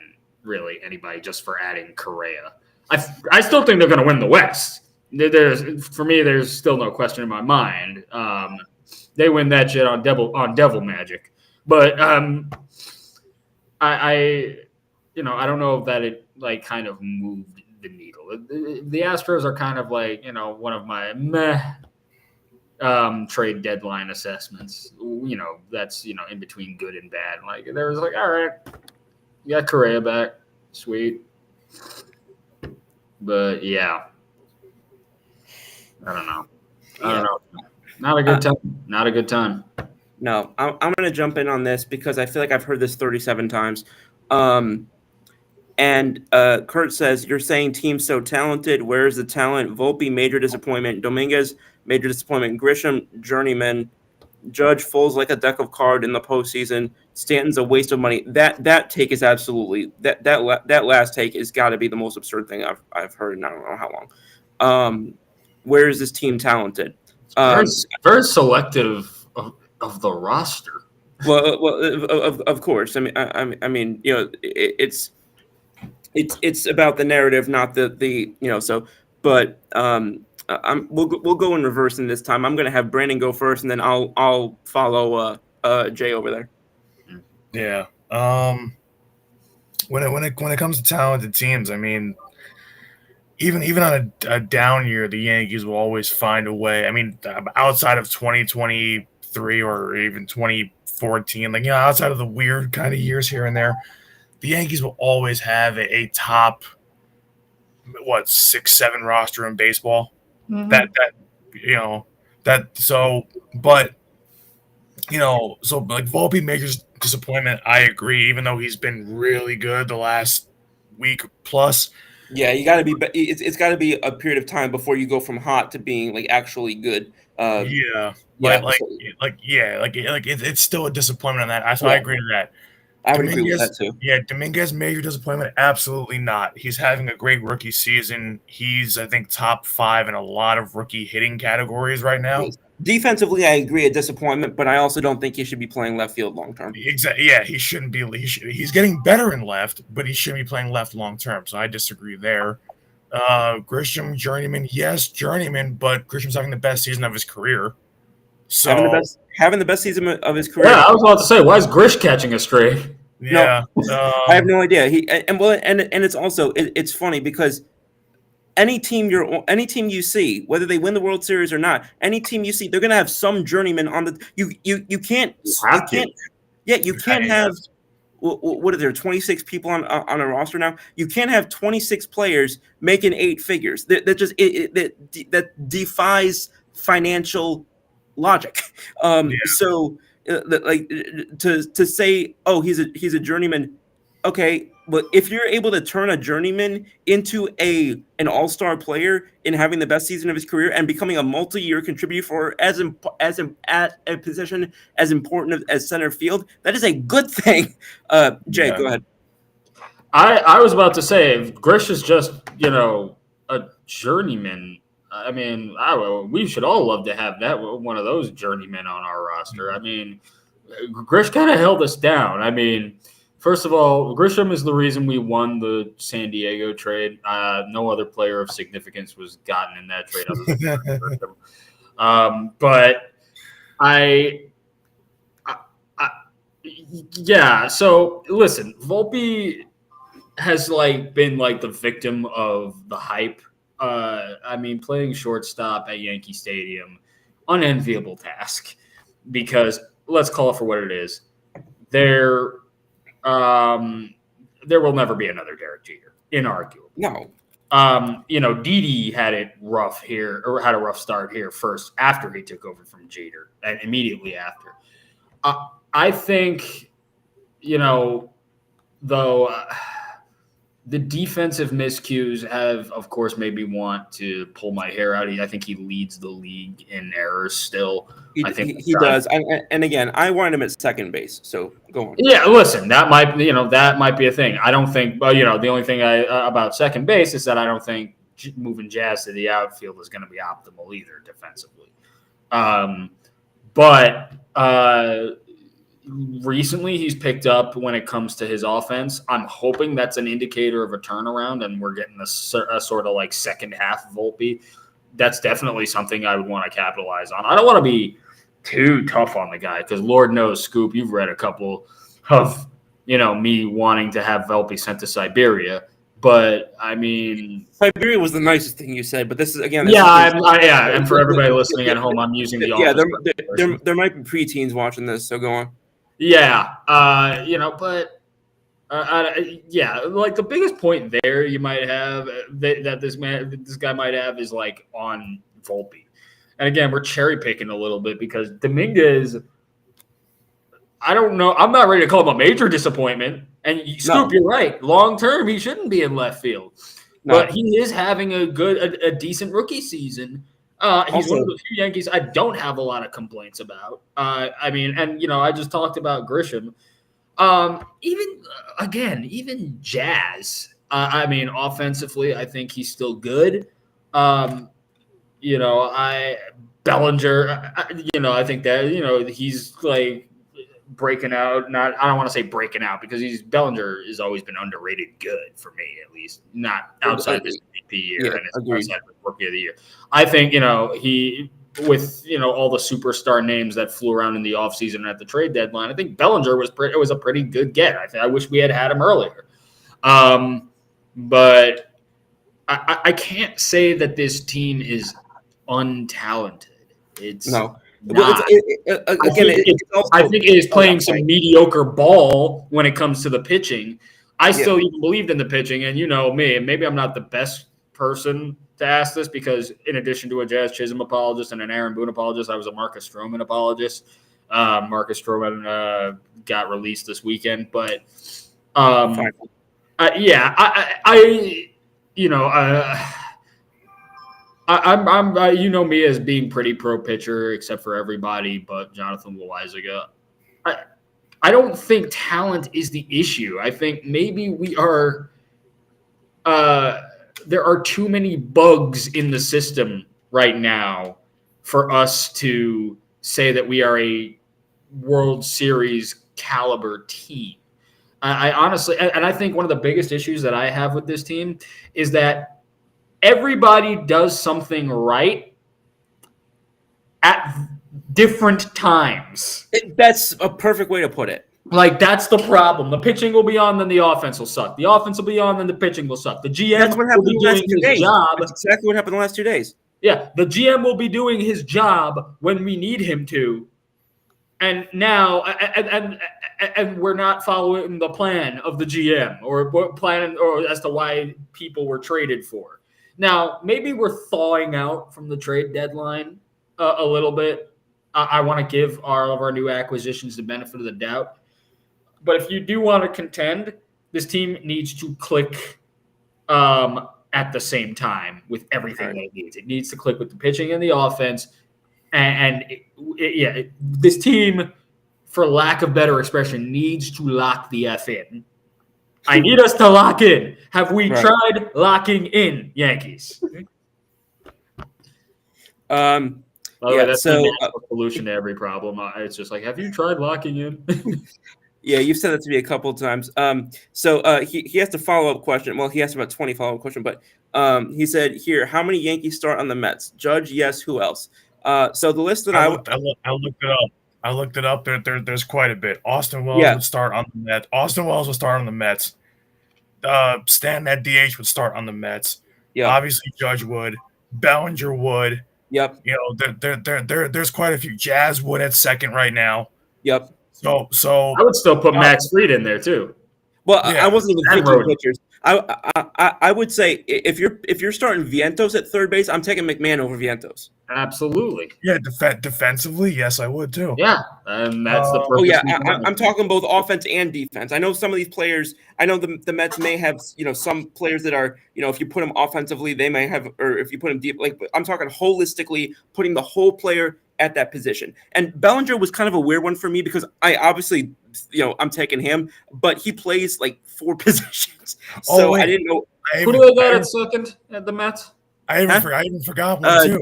really anybody just for adding Correa. I still think they're going to win the West. For me, there's still no question in my mind. They win that shit on devil magic. But I don't know if that it kind of moved the needle. The Astros are kind of one of my trade deadline assessments. That's in between good and bad. There was all right, you got Correa back, sweet. But yeah, I don't know. Not a good time. Not a good time. No, I'm going to jump in on this because I feel like I've heard this 37 times. And Kurt says, you're saying team's so talented. Where's the talent? Volpe, major disappointment. Dominguez, major disappointment. Grisham, journeyman. Judge falls like a deck of cards in the postseason. Stanton's a waste of money. That take is absolutely that last take has got to be the most absurd thing I've heard in I don't know how long. Where is this team talented? Very selective of the roster. Well, of course. I mean, it's about the narrative, not the. So. But We'll go in reverse in this time. I'm gonna have Brandon go first, and then I'll follow Jay over there. Yeah. When it comes to talented teams, I mean, even on a down year, the Yankees will always find a way. I mean, outside of 2023 or even 2014, like, outside of the weird kind of years here and there, the Yankees will always have a top 6-7 roster in baseball. Mm-hmm. But so like Volpe Major's disappointment, I agree. Even though he's been really good the last week plus. Yeah, you got to be. It's got to be a period of time before you go from hot to being like actually good. It's still a disappointment on that. So Yeah. I agree to that. I would agree with that too. Yeah, Dominguez, major disappointment? Absolutely not. He's having a great rookie season. He's, I think, top 5 in a lot of rookie hitting categories right now. Defensively, I agree, a disappointment, but I also don't think he should be playing left field long term. Exactly. Yeah, he shouldn't be. He's getting better in left, but he shouldn't be playing left long term. So I disagree there. Grisham, journeyman, yes, journeyman, but Grisham's having the best season of his career. So having the best season of his career. Yeah, I was about to say, why is Grish catching a stray? Yeah, no, I have no idea. It's also it's funny because any team you see, whether they win the World Series or not, any team you see, they're gonna have some journeyman on the. You can't have. What are there? 26 people on a roster now. You can't have 26 players making 8 figures. That defies financial logic. So to say, oh, he's a journeyman. Okay, but if you're able to turn a journeyman into an all-star player in having the best season of his career and becoming a multi-year contributor for at a position as important as center field, that is a good thing. Jay, go ahead. I was about to say, if Grish is just a journeyman, I mean, we should all love to have that one of those journeymen on our roster. I mean, Grish kind of held us down. I mean, first of all, Grisham is the reason we won the San Diego trade. No other player of significance was gotten in that trade other than Grisham. But yeah. So listen, Volpe has been the victim of the hype. I mean, playing shortstop at Yankee Stadium, unenviable task, because let's call it for what it is. There will never be another Derek Jeter, inarguable. No. Didi had it rough here, or had a rough start here first after he took over from Jeter, and immediately after. I think, the defensive miscues have, of course, made me want to pull my hair out. I think he leads the league in errors still. I think he does. And again, I wanted him at second base. So go on. Yeah, listen, that might be a thing. I don't think. The only thing about second base is that I don't think moving Jazz to the outfield is going to be optimal either defensively. But recently he's picked up when it comes to his offense. I'm hoping that's an indicator of a turnaround, and we're getting a sort of second half Volpe. That's definitely something I would want to capitalize on. I don't want to be too tough on the guy because Lord knows, Scoop, you've read a couple of me wanting to have Volpe sent to Siberia. But I mean, Siberia was the nicest thing you said. But this is again. And for everybody listening at home, I'm using the there might be preteens watching this, so go on. Yeah, but the biggest point there you might have that this guy might have is on Volpe, and again we're cherry picking a little bit because Dominguez. I don't know. I'm not ready to call him a major disappointment. And Scoop, you're right. Long term, he shouldn't be in left field, but he is having a decent rookie season. He's one of the few Yankees I don't have a lot of complaints about. I just talked about Grisham. Even Jazz. Offensively, I think he's still good. Bellinger. I think that he's breaking out. I don't want to say breaking out because Bellinger has always been underrated good for me, at least not outside this MVP year and outside of the Rookie of the Year. I think he with all the superstar names that flew around in the offseason at the trade deadline. I think Bellinger was a pretty good get. I wish we had him earlier, but I can't say that this team is untalented. It's no. Well, I think it is playing some mediocre ball when it comes to the pitching. I still even believed in the pitching, and me, and maybe I'm not the best person to ask this because in addition to a Jazz Chisholm apologist and an Aaron Boone apologist, I was a Marcus Stroman apologist. Marcus Stroman got released this weekend, but I'm me as being pretty pro pitcher, except for everybody but Jonathan Loaizaga. I don't think talent is the issue. I think maybe we are. There are too many bugs in the system right now for us to say that we are a World Series caliber team. I honestly, and I think one of the biggest issues that I have with this team is that everybody does something right at different times. That's a perfect way to put it. Like, that's the problem. The pitching will be on, then the offense will suck. The offense will be on, then the pitching will suck. The GM will be doing his job. That's exactly what happened the last 2 days. Yeah, the GM will be doing his job when we need him to. And now, and we're not following the plan of the GM or as to why people were traded for. Now, maybe we're thawing out from the trade deadline a little bit. I want to give all of our new acquisitions the benefit of the doubt. But if you do want to contend, this team needs to click at the same time with everything that it needs. It needs to click with the pitching and the offense. And this team, for lack of better expression, needs to lock the F in. I need us to lock in. Have we tried locking in, Yankees? That's the solution to every problem. It's just like, have you tried locking in? Yeah, you've said that to me a couple of times. He has a follow-up question. Well, he asked about 20 follow-up questions, but he said, here, how many Yankees start on the Mets? Judge, yes, who else? So the list that I looked it up. I looked it up. There's quite a bit. Austin Wells would start on the Mets. Austin Wells would start on the Mets. Stanton at DH would start on the Mets. Yeah. Obviously, Judge would. Bellinger would. Yep. There's quite a few. Jazz would at second right now. Yep. So I would still put Max Fried in there too. Well, I wasn't even thinking pitchers. I would say if you're starting Vientos at third base, I'm taking McMahon over Vientos. Absolutely. Yeah, defensively, yes, I would too. Yeah, and that's the purpose. I'm talking both offense and defense. I know some of these players. I know the Mets may have some players that are if you put them offensively, they may have, or if you put them deep. But I'm talking holistically, putting the whole player at that position. And Bellinger was kind of a weird one for me because I obviously I'm taking him, but he plays like 4 positions. So I didn't know who do they got at second at the Mets. I even forgot one too.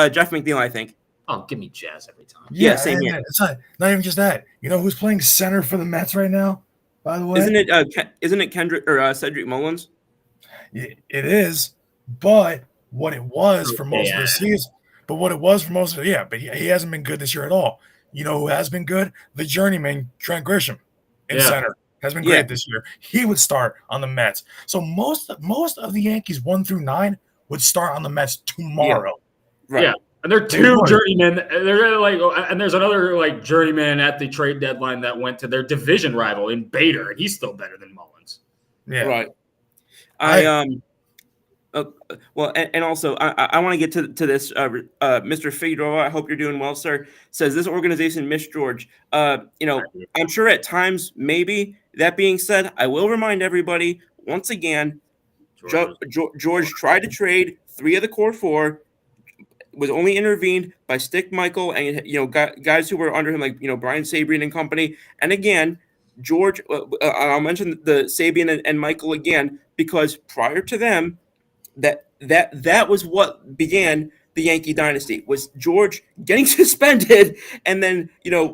Jeff McNeil, I think. Oh, give me Jazz every time. Yeah, same here. It's not even just that. You know who's playing center for the Mets right now? By the way, isn't it Kendrick or Cedric Mullins? It is, but what it was for most of the season. But he hasn't been good this year at all. You know who has been good? The journeyman Trent Grisham in center has been great this year. He would start on the Mets. So most of the Yankees 1 through 9 would start on the Mets tomorrow. Yeah. Right. Yeah. And they're 2 journeymen. They're and there's another journeyman at the trade deadline that went to their division rival in Bader, and he's still better than Mullins. Yeah. Right. And also I want to get to this. Mr. Figueroa, I hope you're doing well, sir. Says this organization missed George. I'm sure at times maybe. That being said, I will remind everybody once again. George tried to trade 3 of the core 4, was only intervened by Stick Michael and guys who were under him like Brian Sabrian and company. And again, George, I'll mention the Sabian and Michael again because prior to them, that was what began the Yankee dynasty? Was George getting suspended and then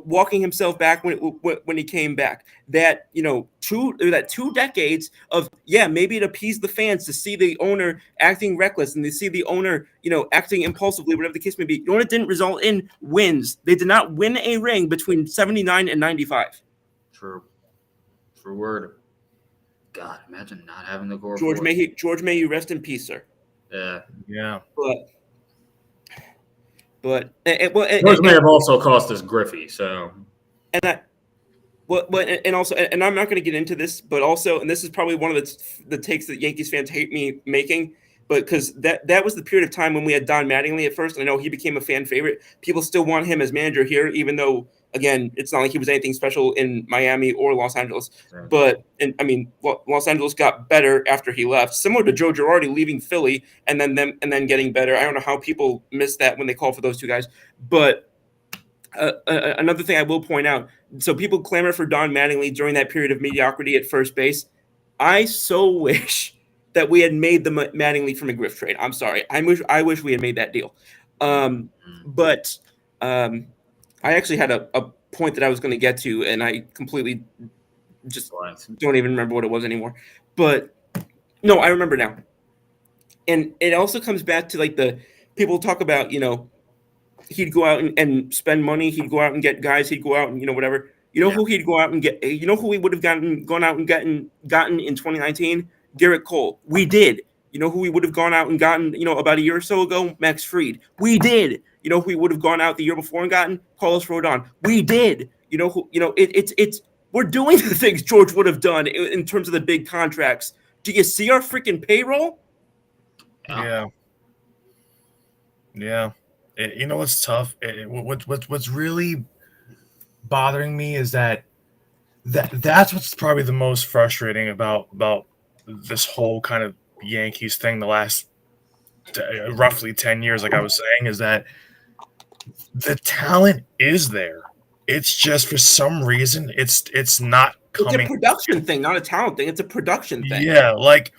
walking himself back when he came back? That 2 decades of maybe it appeased the fans to see the owner acting reckless and they see the owner acting impulsively, whatever the case may be. It didn't result in wins. They did not win a ring between 79 and 95. True word. God, imagine not having the core. George may you rest in peace, sir. Yeah. But George may have also cost us Griffey. So and I'm not going to get into this, but also, and this is probably one of the takes that Yankees fans hate me making, but because that was the period of time when we had Don Mattingly at first, and I know he became a fan favorite. People still want him as manager here, even though, again, it's not like he was anything special in Miami or Los Angeles. Right. But Los Angeles got better after he left, similar to Joe Girardi leaving Philly and then getting better. I don't know how people missed that when they call for those two guys, but. Another thing I will point out, so people clamor for Don Mattingly during that period of mediocrity at first base. I so wish that we had made the Mattingly for McGriff trade. I'm sorry. I wish we had made that deal. But I actually had a point that I was going to get to, and I completely just don't even remember what it was anymore. But no, I remember now. And it also comes back to like the people talk about, he'd go out and spend money. He'd go out and get guys. He'd go out and whatever. Who he'd go out and get? Who we would have gone out and gotten in 2019? Garrett Cole. We did. Who we would have gone out and gotten? About a year or so ago, Max Fried. We did. Who we would have gone out the year before and gotten? Carlos Rodon. We did. It's we're doing the things George would have done in terms of the big contracts. Do you see our freaking payroll? Yeah. What's tough? What's really bothering me is that's what's probably the most frustrating about this whole kind of Yankees thing the last roughly 10 years, like I was saying, is that the talent is there. It's just for some reason it's not coming. It's a production thing, not a talent thing. It's a production thing. Yeah, like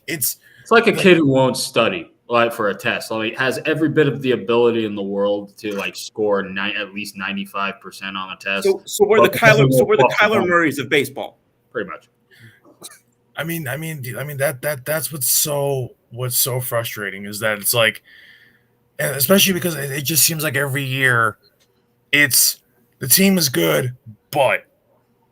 it's like a kid who won't study. For a test, has every bit of the ability in the world to score at least 95% on a test. So we're the Kyler Murrays of baseball, pretty much. I mean that's what's so frustrating is that it's like, and especially because it just seems like every year, it's the team is good, but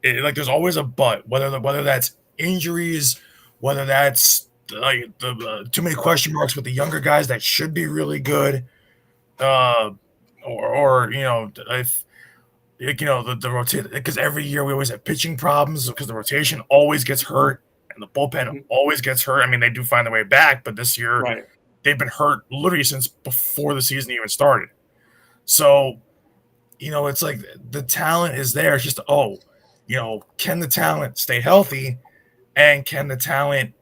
there's always a but, whether that's injuries, whether that's the too many question marks with the younger guys that should be really good, or if the rotation, because every year we always have pitching problems because the rotation always gets hurt and the bullpen always gets hurt. I mean, they do find their way back, but this year they've been hurt literally since before the season even started. So it's like the talent is there. It's just can the talent stay healthy, and can the talent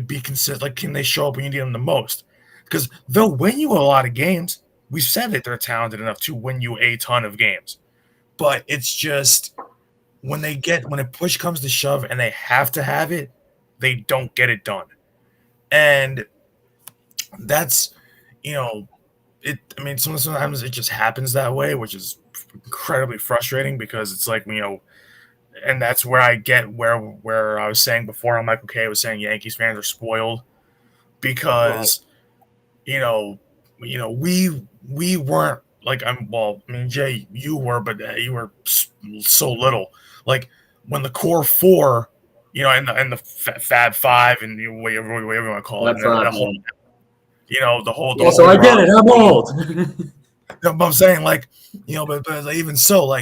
be consistent? Like, can they show up when you need them the most? Because they'll win you a lot of games. We've said that they're talented enough to win you a ton of games, but it's just when it push comes to shove and they have to have it, they don't get it done. And that's sometimes it just happens that way, which is incredibly frustrating because it's like and that's where I get where I was saying before how Michael Kay was saying Yankees fans are spoiled because we weren't Jay, you were, but you were so little. Like when the core four, and the Fab Five, and whatever you want to call it, the whole. So I get it. I'm old. No, but I'm saying but even so,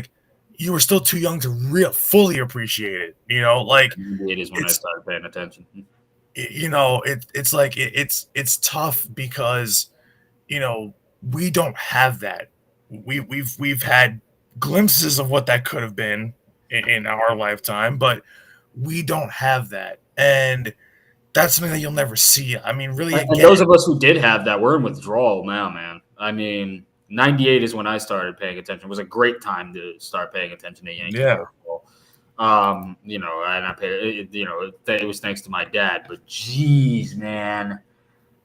you were still too young to fully appreciate it. It is when I started paying attention. It's tough because we don't have that. We've had glimpses of what that could have been in our lifetime, but we don't have that, and that's something that you'll never see. I mean, really, and those of us who did have that, we're in withdrawal now, man. I mean, 98 is when I started paying attention. It was a great time to start paying attention to Yankees baseball. And I paid, it was thanks to my dad, but geez, man.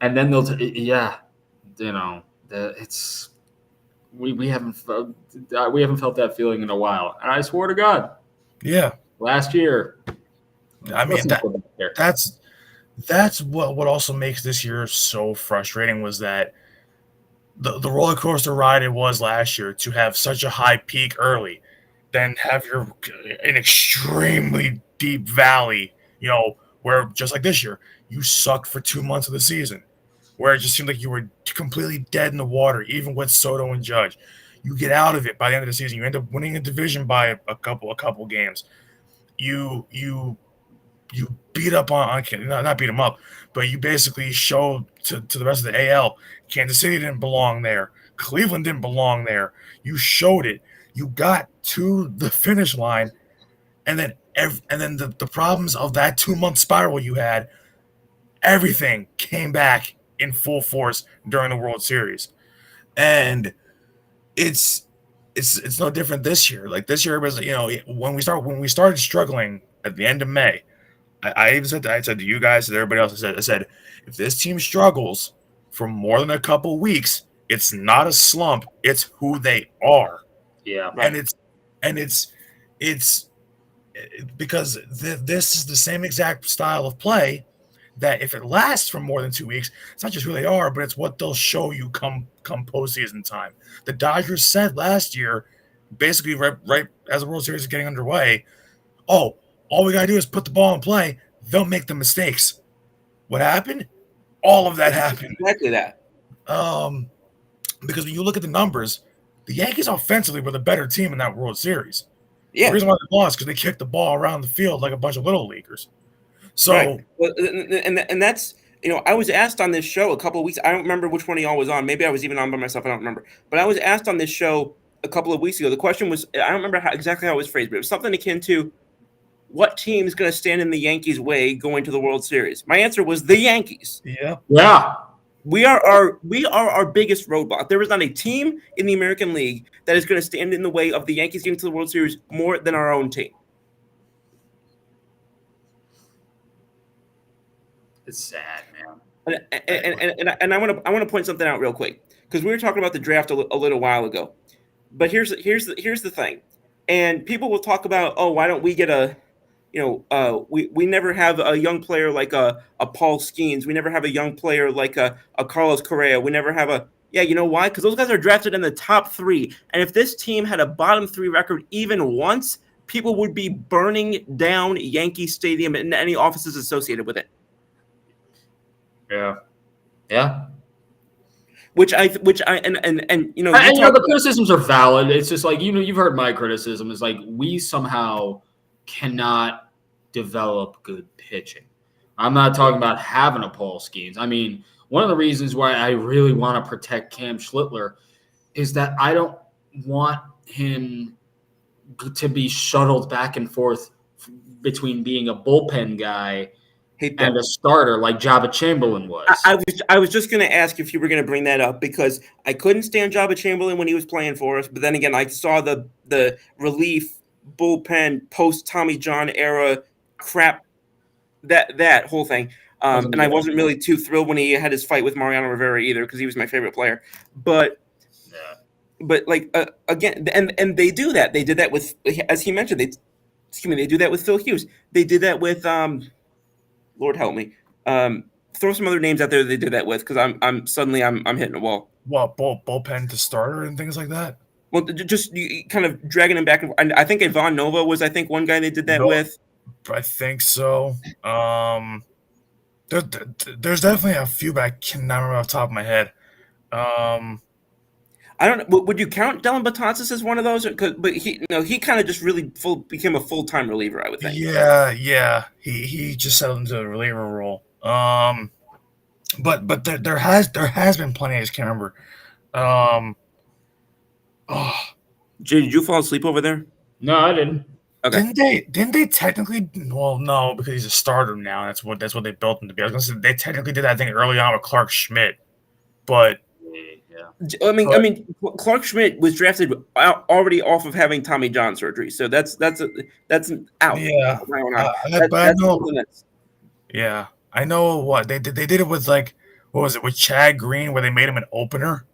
And then it's we haven't felt that feeling in a while. And I swear to God, Yeah, last year, I mean let's go back there. that's what also makes this year so frustrating was that the roller coaster ride it was last year to have such a high peak early, then have an extremely deep valley, where just like this year, you sucked for 2 months of the season, where it just seemed like you were completely dead in the water, even with Soto and Judge. You get out of it by the end of the season. You end up winning a division by a couple games. You beat up on not beat them up, but you basically showed to the rest of the AL Kansas City didn't belong there. Cleveland didn't belong there. You showed it. You got to the finish line, and then the problems of that 2 month spiral you had, everything came back in full force during the World Series, and it's no different this year. Like this year was when we started struggling at the end of May. I even said that. I said to you guys, to everybody else, I said, if this team struggles for more than a couple weeks, it's not a slump. It's who they are. Yeah, right. And it's because this is the same exact style of play that if it lasts for more than 2 weeks, it's not just who they are, but it's what they'll show you come postseason time. The Dodgers said last year, basically right as the World Series is getting underway, all we got to do is put the ball in play. They'll make the mistakes. What happened? All of that happened. Exactly that. Because when you look at the numbers, the Yankees offensively were the better team in that World Series. Yeah. The reason why they lost because they kicked the ball around the field like a bunch of little leaguers. So, right. Well, and that's, I was asked on this show a couple of weeks. I don't remember which one of y'all was on. Maybe I was even on by myself. I don't remember. But I was asked on this show a couple of weeks ago. The question was, I don't remember exactly how it was phrased, but it was something akin to, what team is going to stand in the Yankees' way going to the World Series? My answer was the Yankees. Yeah. We are our biggest roadblock. There is not a team in the American League that is going to stand in the way of the Yankees getting to the World Series more than our own team. It's sad, man. And I want to point something out real quick because we were talking about the draft a little while ago. But here's the thing, and people will talk about, why don't we get a we never have a young player like a Paul Skeens. We never have a young player like a Carlos Correa. We never have you know why? Because those guys are drafted in the top 3. And if this team had a bottom 3 record even once, people would be burning down Yankee Stadium and any offices associated with it. Yeah. The criticisms are valid. It's just like, you've heard my criticism is like, we somehow cannot develop good pitching. I'm not talking about having a Paul Skeens. I mean, one of the reasons why I really want to protect Cam Schlittler is that I don't want him to be shuttled back and forth between being a bullpen guy and a starter like Jabba Chamberlain was. I was just going to ask if you were going to bring that up because I couldn't stand Jabba Chamberlain when he was playing for us. But then again, I saw the relief bullpen post Tommy John era crap, that whole thing. And I wasn't really too thrilled when he had his fight with Mariano Rivera either because he was my favorite player. But again, and they do that. They did that with, as he mentioned, they do that with Phil Hughes. They did that with Lord help me. Throw some other names out there that they did that with because I'm suddenly hitting a wall. What, bullpen to starter and things like that? Well, just kind of dragging him back. And I think Ivan Nova was, one guy they did that with. I think so. There's definitely a few, but I cannot remember off the top of my head. I don't know. Would you count Dylan Betances as one of those? But he kind of just really became a full-time reliever, I would think. Yeah. He just settled into the reliever role. But there has been plenty. I just can't remember. Jay, did you fall asleep over there? No, I didn't. Okay. Didn't they technically? Well, no, because he's a starter now. That's what they built him to be. I was gonna say they technically did that thing early on with Clark Schmidt, but I mean, Clark Schmidt was drafted already off of having Tommy John surgery, so that's out. Yeah, I know what they did it with what was it with Chad Green where they made him an opener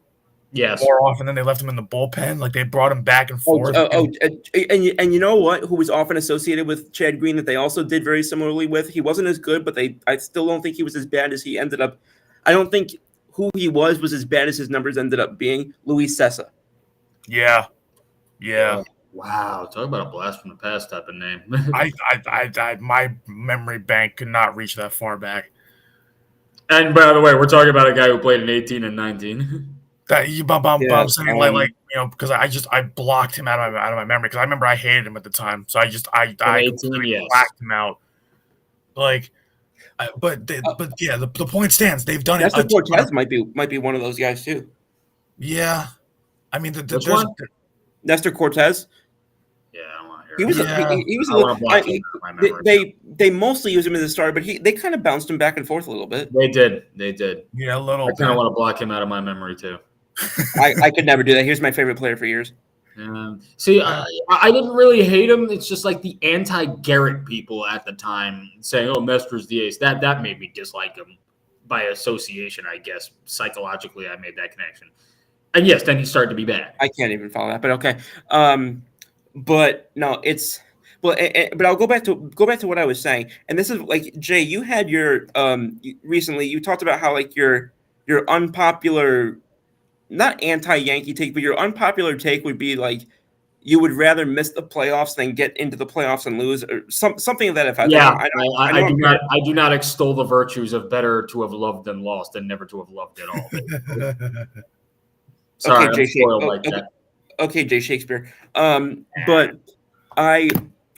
Yes. more often than they left him in the bullpen? Like they brought him back and forth. And you know what? Who was often associated with Chad Green that they also did very similarly with? He wasn't as good, but I still don't think he was as bad as he ended up. I don't think who he was as bad as his numbers ended up being. Luis Sessa. Yeah. Wow, talk about a blast from the past type of name. My memory bank could not reach that far back. And by the way, we're talking about a guy who played in 18 and 19. That you, I'm saying like because I blocked him out of my memory because I remember I hated him at the time, so I completely blacked him out. Like, but the point stands. They've done it. Nestor Cortez might be one of those guys too. Yeah, I mean, Which one? Nestor Cortez. Yeah, I don't want to hear. He was a little. They mostly use him as a starter, but they kind of bounced him back and forth a little bit. They did. Yeah, a little. I kind of want to block him out of my memory too. I could never do that. Here's my favorite player for years. See, I didn't really hate him. It's just like the anti-Garrett people at the time saying, "Oh, Nestor's the ace." That made me dislike him by association, I guess. Psychologically, I made that connection. And yes, then he started to be bad. I can't even follow that, but okay. But no, it's but I'll go back to what I was saying. And this is like Jay, you had your recently you talked about how like your unpopular, not anti-Yankee take, but your unpopular take would be like you would rather miss the playoffs than get into the playoffs and lose, or something of that effect. Yeah, I do not extol the virtues of better to have loved than lost and never to have loved at all. Sorry, okay, Jay, like that. Okay, Jay Shakespeare. But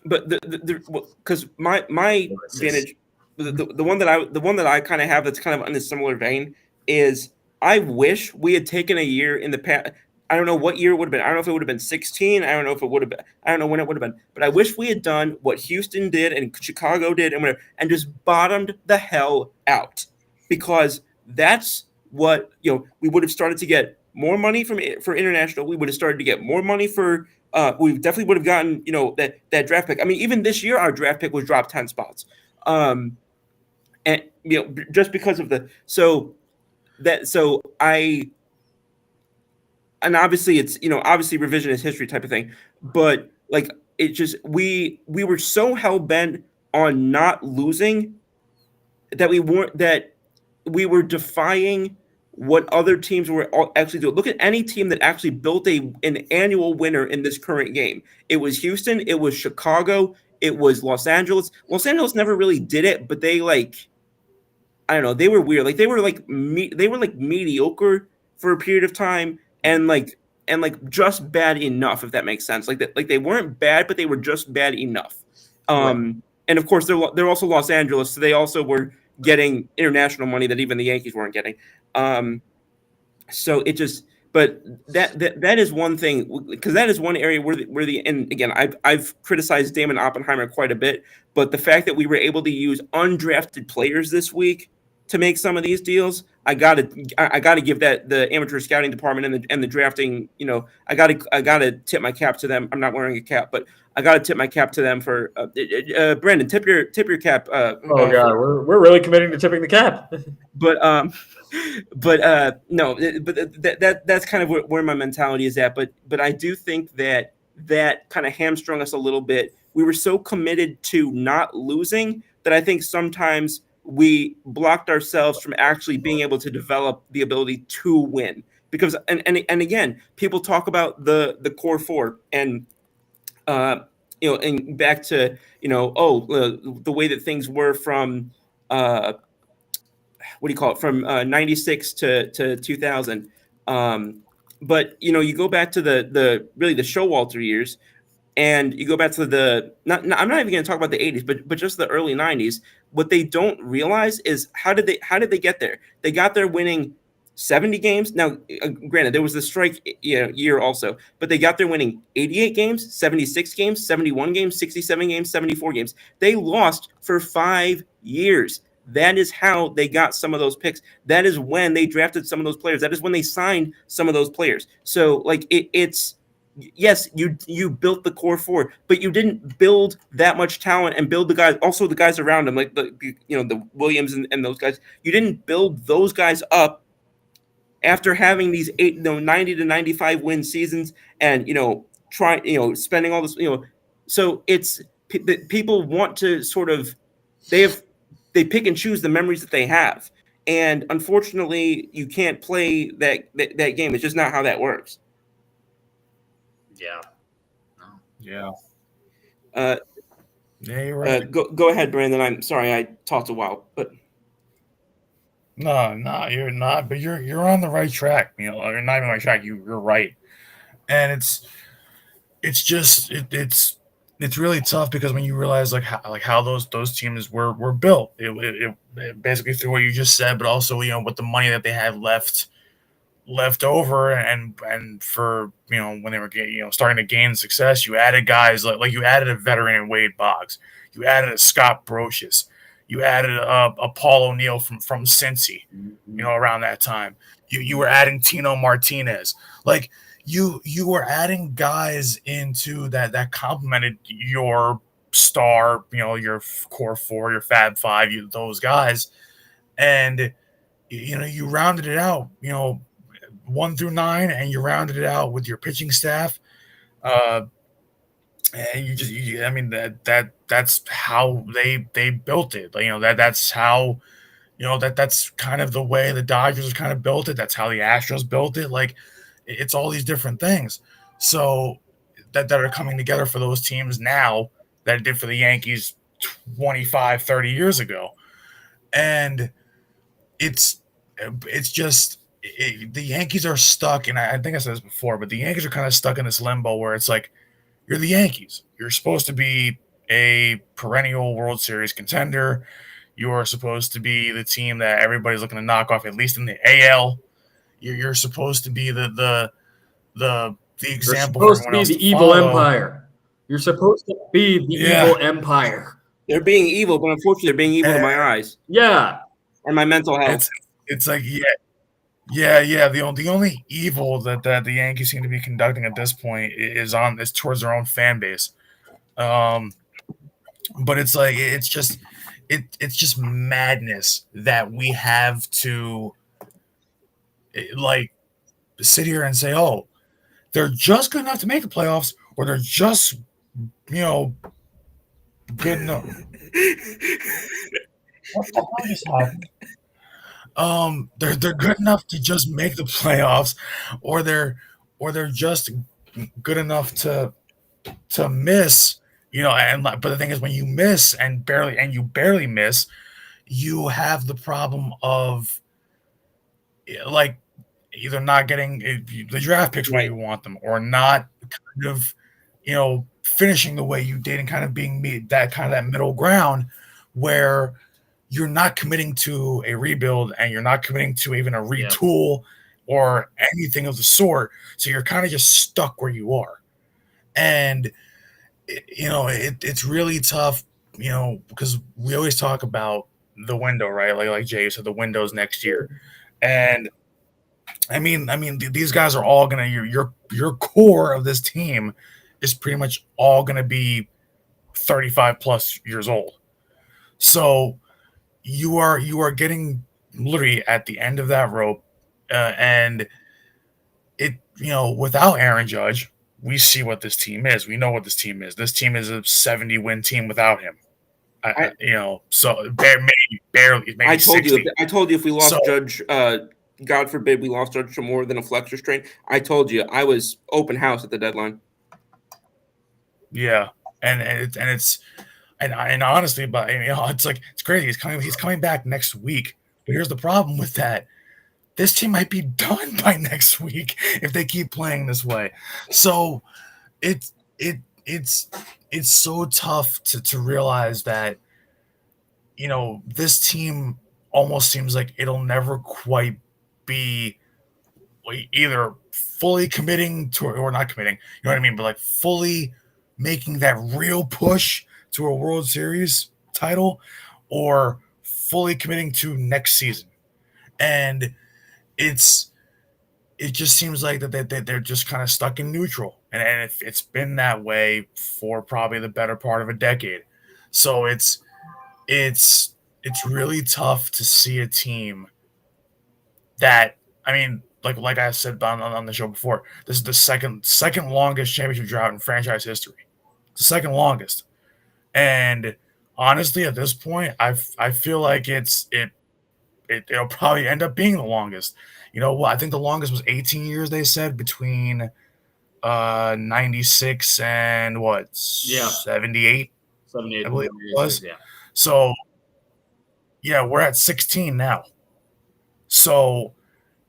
because my advantage, the one that I kind of have that's kind of in a similar vein is I wish we had taken a year in the past. I don't know what year it would have been. I don't know if it would have been 16. I don't know if it would have been. I don't know when it would have been. But I wish we had done what Houston did and Chicago did and whatever, and just bottomed the hell out, because that's what we would have started to get more money for international. We would have started to get more money for. We definitely would have gotten that draft pick. I mean, even this year our draft pick was dropped 10 spots, and just because of and obviously it's obviously revisionist history type of thing, but like it just we were so hell bent on not losing that we were defying what other teams were actually doing. Look at any team that actually built an annual winner in this current game. It was Houston, it was Chicago, it was Los Angeles. Los Angeles never really did it, but they I don't know, they were weird. Like they were mediocre for a period of time, and just bad enough, if that makes sense. Like they weren't bad, but they were just bad enough. Right. And of course they're also Los Angeles, so they also were getting international money that even the Yankees weren't getting. So it just, but that is one thing, because that is one area where and again, I've criticized Damon Oppenheimer quite a bit, but the fact that we were able to use undrafted players this week to make some of these deals, I gotta give that the amateur scouting department and the drafting, I gotta tip my cap to them. I'm not wearing a cap, but I gotta tip my cap to them for Brandon, tip your cap. God, we're really committing to tipping the cap. But no, but that's kind of where my mentality is at. But I do think that kind of hamstrung us a little bit. We were so committed to not losing that I think sometimes we blocked ourselves from actually being able to develop the ability to win. Because and again, people talk about the core four and and back to the way that things were from what do you call it, from 96 to 2000. But you go back to the really the Showalter years, and you go back to I'm not even going to talk about the 80s, but just the early 90s. What they don't realize is how did they get there? They got there winning 70 games. Now, granted, there was the strike year also, but they got there winning 88 games, 76 games, 71 games, 67 games, 74 games. They lost for 5 years. That is how they got some of those picks. That is when they drafted some of those players. That is when they signed some of those players. So, it's yes, you built the core four, but you didn't build that much talent and build the guys around them, like the Williams and those guys. You didn't build those guys up after having these 90 to 95 win seasons, and spending all this, so it's people want to sort of they pick and choose the memories that they have, and unfortunately you can't play that game. It's just not how that works. Yeah. Yeah. Yeah, you're right. Go ahead, Brandon. I'm sorry I talked a while, but No, you're not. But you're on the right track. You're not even on the right track. You're right, and it's just it's really tough because when you realize how those teams were built, it basically through what you just said, but also with the money that they had left over, and for when they were starting to gain success, you added guys like you added a veteran in Wade Boggs, you added a Scott Brocious, you added a Paul O'Neill from Cincy, around that time. You were adding Tino Martinez, like you were adding guys into that complemented your star, your core four, your Fab Five, those guys, and you rounded it out, 1 through 9, and you rounded it out with your pitching staff. And I mean that's how they built it. That's how that's kind of the way the Dodgers kind of built it. That's how the Astros built it. Like it's all these different things. So that are coming together for those teams now that it did for the Yankees 25, 30 years ago. And it's just the Yankees are stuck, and I think I said this before, but the Yankees are kind of stuck in this limbo where it's like, you're the Yankees. You're supposed to be a perennial World Series contender. You are supposed to be the team that everybody's looking to knock off, at least in the AL. You're supposed to be the example. You're supposed to be the evil empire. You're supposed to be the evil empire. They're being evil, but unfortunately, they're being evil in my eyes. Yeah. And my mental health. It's like, yeah. The only evil that the Yankees seem to be conducting at this point is towards their own fan base. But it's like it's just madness that we have to like sit here and say, oh, they're just good enough to make the playoffs, or they're just good enough. What the hell just happened? They're good enough to just make the playoffs, or they're just good enough to miss, but the thing is, when you miss and you barely miss, you have the problem of like either not getting the draft picks where you want them, or not kind of finishing the way you did, and kind of being that middle ground where you're not committing to a rebuild, and you're not committing to even a retool or anything of the sort. So you're kind of just stuck where you are. And, it's really tough, because we always talk about the window, right? Like Jay said, the window's next year. And I mean, these guys are all going to, your core of this team is pretty much all going to be 35 plus years old. So you are getting literally at the end of that rope, and it without Aaron Judge, we see what this team is. We know what this team is. This team is a 70 win team without him. So barely. Maybe I told 60. you. I told you if we lost Judge, God forbid we lost Judge to more than a flexor strain. I told you I was open house at the deadline. Yeah, and honestly, but it's like, it's crazy. He's coming back next week. But here's the problem with that: this team might be done by next week if they keep playing this way. So it's so tough to realize that this team almost seems like it'll never quite be either fully committing to, or not committing. You know what I mean? But like fully making that real push to a World Series title, or fully committing to next season. And it just seems like that they're just kind of stuck in neutral. and it's been that way for probably the better part of a decade. So it's it's really tough to see a team that, I mean, like I said on the show before, this is the second longest championship drought in franchise history. It's the second longest, and honestly, at this point, I feel like it'll probably end up being the longest. You know what? I think the longest was 18 years. They said between 96 and what, Yeah, 78, 78 I to believe it 96, was. yeah. So yeah, we're at 16 now. So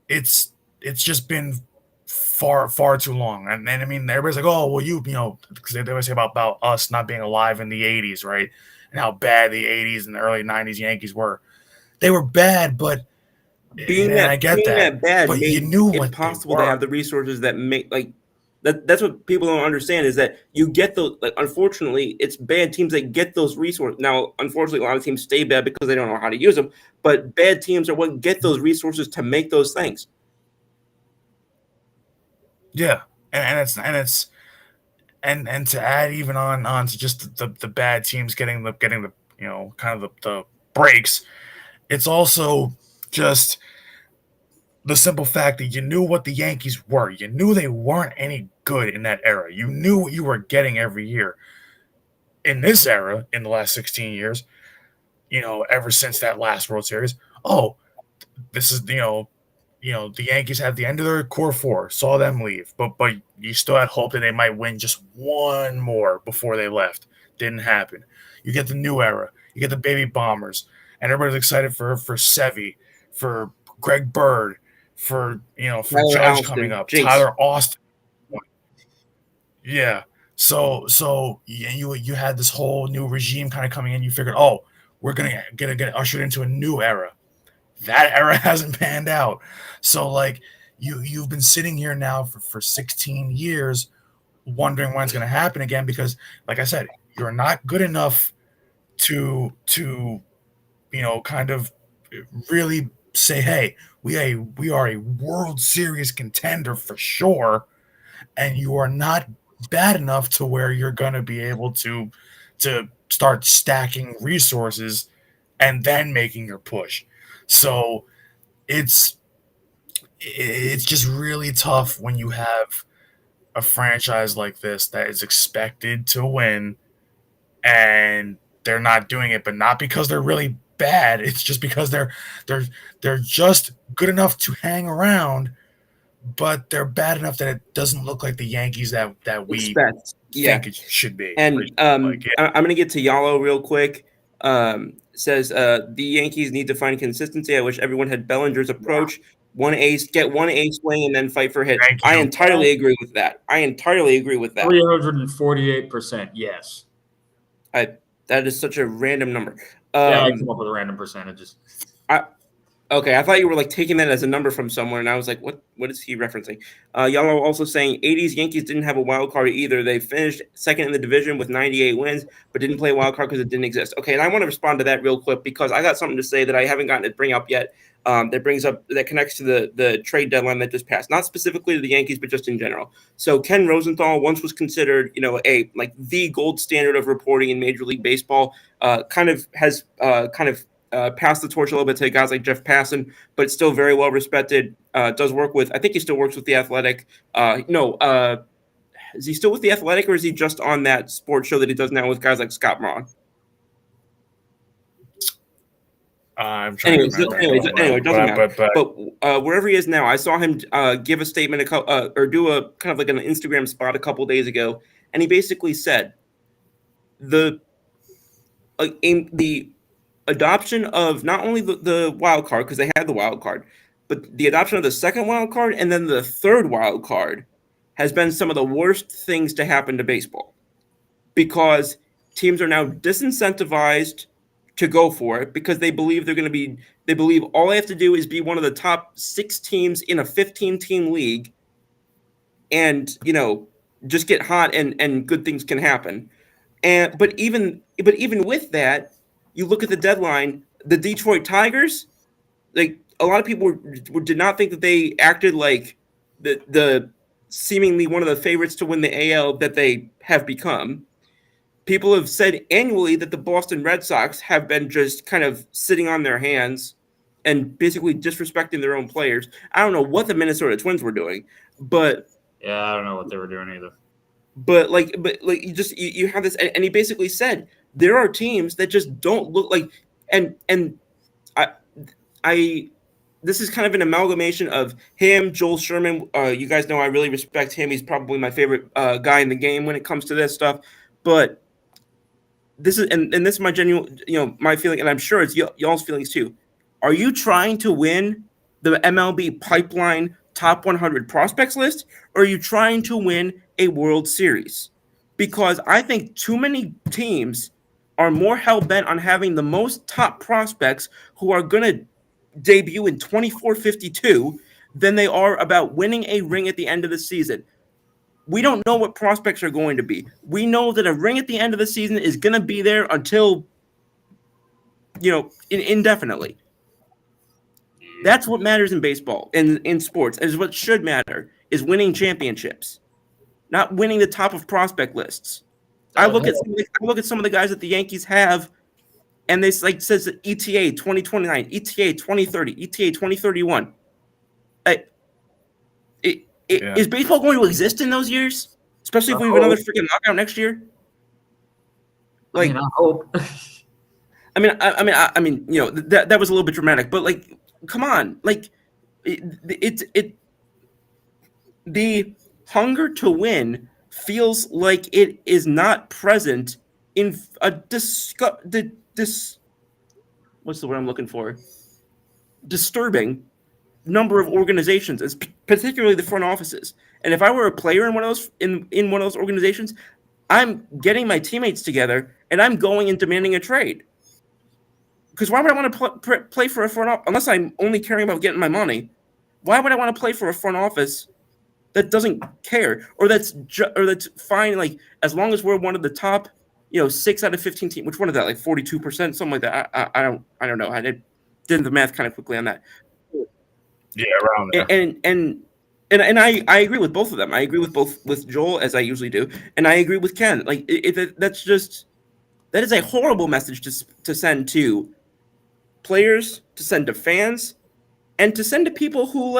it's just been far too long. And I mean, everybody's like, oh well, you know, because they always say about us not being alive in the 80s, right? And how bad the 80s and the early 90s Yankees were. They were bad, but and I get Being that, that bad but you made knew it what they possible to were. have the resources that make like that's what people don't understand is that you get those like unfortunately it's bad teams that get those resources. Now, unfortunately, a lot of teams stay bad because they don't know how to use them, but bad teams are what get those resources to make those things. Yeah, and it's and to add even on to just the bad teams getting the you know kind of the breaks. It's also just the simple fact that you knew what the Yankees were. You knew they weren't any good in that era. You knew what you were getting every year. In this era, in the last 16 years, you know, ever since that last World Series, oh, this is the Yankees had the end of their core four, saw them leave, but you still had hope that they might win just one more before they left. Didn't happen. You get the new era, you get the baby bombers, and everybody's excited for Sevy, for Greg Bird, for Tyler Judge coming Alston, up, Jinx. Tyler Austin. Yeah. So you had this whole new regime kind of coming in. You figured, oh, we're gonna get ushered into a new era. That era hasn't panned out. So like you've been sitting here now for 16 years wondering when it's going to happen again because like I said, you're not good enough to kind of really say, hey, we are a World Series contender for sure, and you are not bad enough to where you're going to be able to start stacking resources and then making your push. So it's it's just really tough when you have a franchise like this that is expected to win and they're not doing it, but not because they're really bad. It's just because they're they're just good enough to hang around, but they're bad enough that it doesn't look like the Yankees that we Expect. Yeah. think it should be. And Like, yeah, I'm going to get to Yalo real quick. Says the Yankees need to find consistency. I wish everyone had Bellinger's approach. One ace, get one ace swing, and then fight for hit. thank I you. entirely agree with that. I entirely agree with that. 348%, yes. That is such a random number. Yeah, I come up with random percentages. Okay, I thought you were like taking that as a number from somewhere, and I was like, what is he referencing? Yellow also saying 80s Yankees didn't have a wild card either. They finished second in the division with 98 wins, but didn't play a wild card because it didn't exist. Okay, and I want to respond to that real quick because I got something to say that I haven't gotten to bring up yet. That connects to the trade deadline that just passed, not specifically to the Yankees, but just in general. So Ken Rosenthal once was considered, a like the gold standard of reporting in Major League Baseball. Has passed the torch a little bit to guys like Jeff Passan, but still very well respected. Does work with, I think he still works with The Athletic. Is he still with The Athletic or is he just on that sports show that he does now with guys like Scott Braun? I'm trying to remember. Anyway, it doesn't matter. But wherever he is now, I saw him give a statement or do a kind of like an Instagram spot a couple days ago, and he basically said the adoption of not only the wild card, because they had the wild card, but the adoption of the second wild card and then the third wild card has been some of the worst things to happen to baseball because teams are now disincentivized to go for it because they believe they believe all they have to do is be one of the top 6 teams in a 15-team league and, just get hot and good things can happen. But even with that, you look at the deadline, the Detroit Tigers, like a lot of people did not think that they acted like the seemingly one of the favorites to win the AL that they have become. People have said annually that the Boston Red Sox have been just kind of sitting on their hands and basically disrespecting their own players. I don't know what the Minnesota Twins were doing, but Yeah, I don't know what they were doing either. but you have this, and he basically said there are teams that just don't look like, and I this is kind of an amalgamation of him, Joel Sherman. You guys know I really respect him. He's probably my favorite guy in the game when it comes to this stuff. But this is and this is my genuine, my feeling, and I'm sure it's y'all's feelings too. Are you trying to win the MLB pipeline top 100 prospects list, or are you trying to win a World Series? Because I think too many teams are more hell bent on having the most top prospects who are going to debut in 24-52 than they are about winning a ring at the end of the season. We don't know what prospects are going to be. We know that a ring at the end of the season is going to be there until, indefinitely. That's what matters in baseball and in sports, is what should matter, is winning championships, not winning the top of prospect lists. I look at some of the guys that the Yankees have, and they says that ETA 2029, ETA 2030, ETA 2031. Is baseball going to exist in those years? Especially if we have another freaking lockout next year? I hope. I mean, that was a little bit dramatic, but come on, the hunger to win feels like it is not present in what's the word I'm looking for? Disturbing number of organizations, particularly the front offices. And if I were a player in one of those in one of those organizations, I'm getting my teammates together and I'm going and demanding a trade. Because why would I want to play for a front office unless I'm only caring about getting my money? Why would I want to play for a front office that doesn't care, or that's fine? Like, as long as we're one of the top, 6 out of 15 teams. Which one is that? Like 42%, something like that. I don't know. I did the math kind of quickly on that. Yeah, around there. And I agree with both of them. I agree with Joel, as I usually do, and I agree with Ken. Like, that is a horrible message to send to players, to send to fans, and to send to people who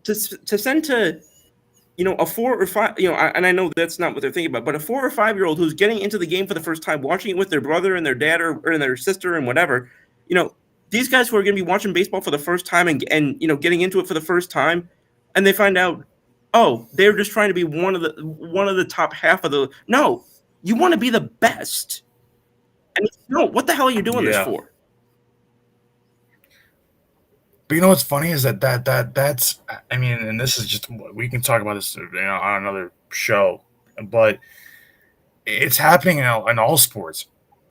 to send to a 4 or 5, and I know that's not what they're thinking about, but a 4 or 5-year-old who's getting into the game for the first time, watching it with their brother and their dad or their sister and whatever, these guys who are going to be watching baseball for the first time and getting into it for the first time, and they find out, oh, they're just trying to be one of the top half of the. No, you want to be the best. And what the hell are you doing this for? But what's funny is that's, I mean, and this is just, we can talk about this on another show, but it's happening in all sports.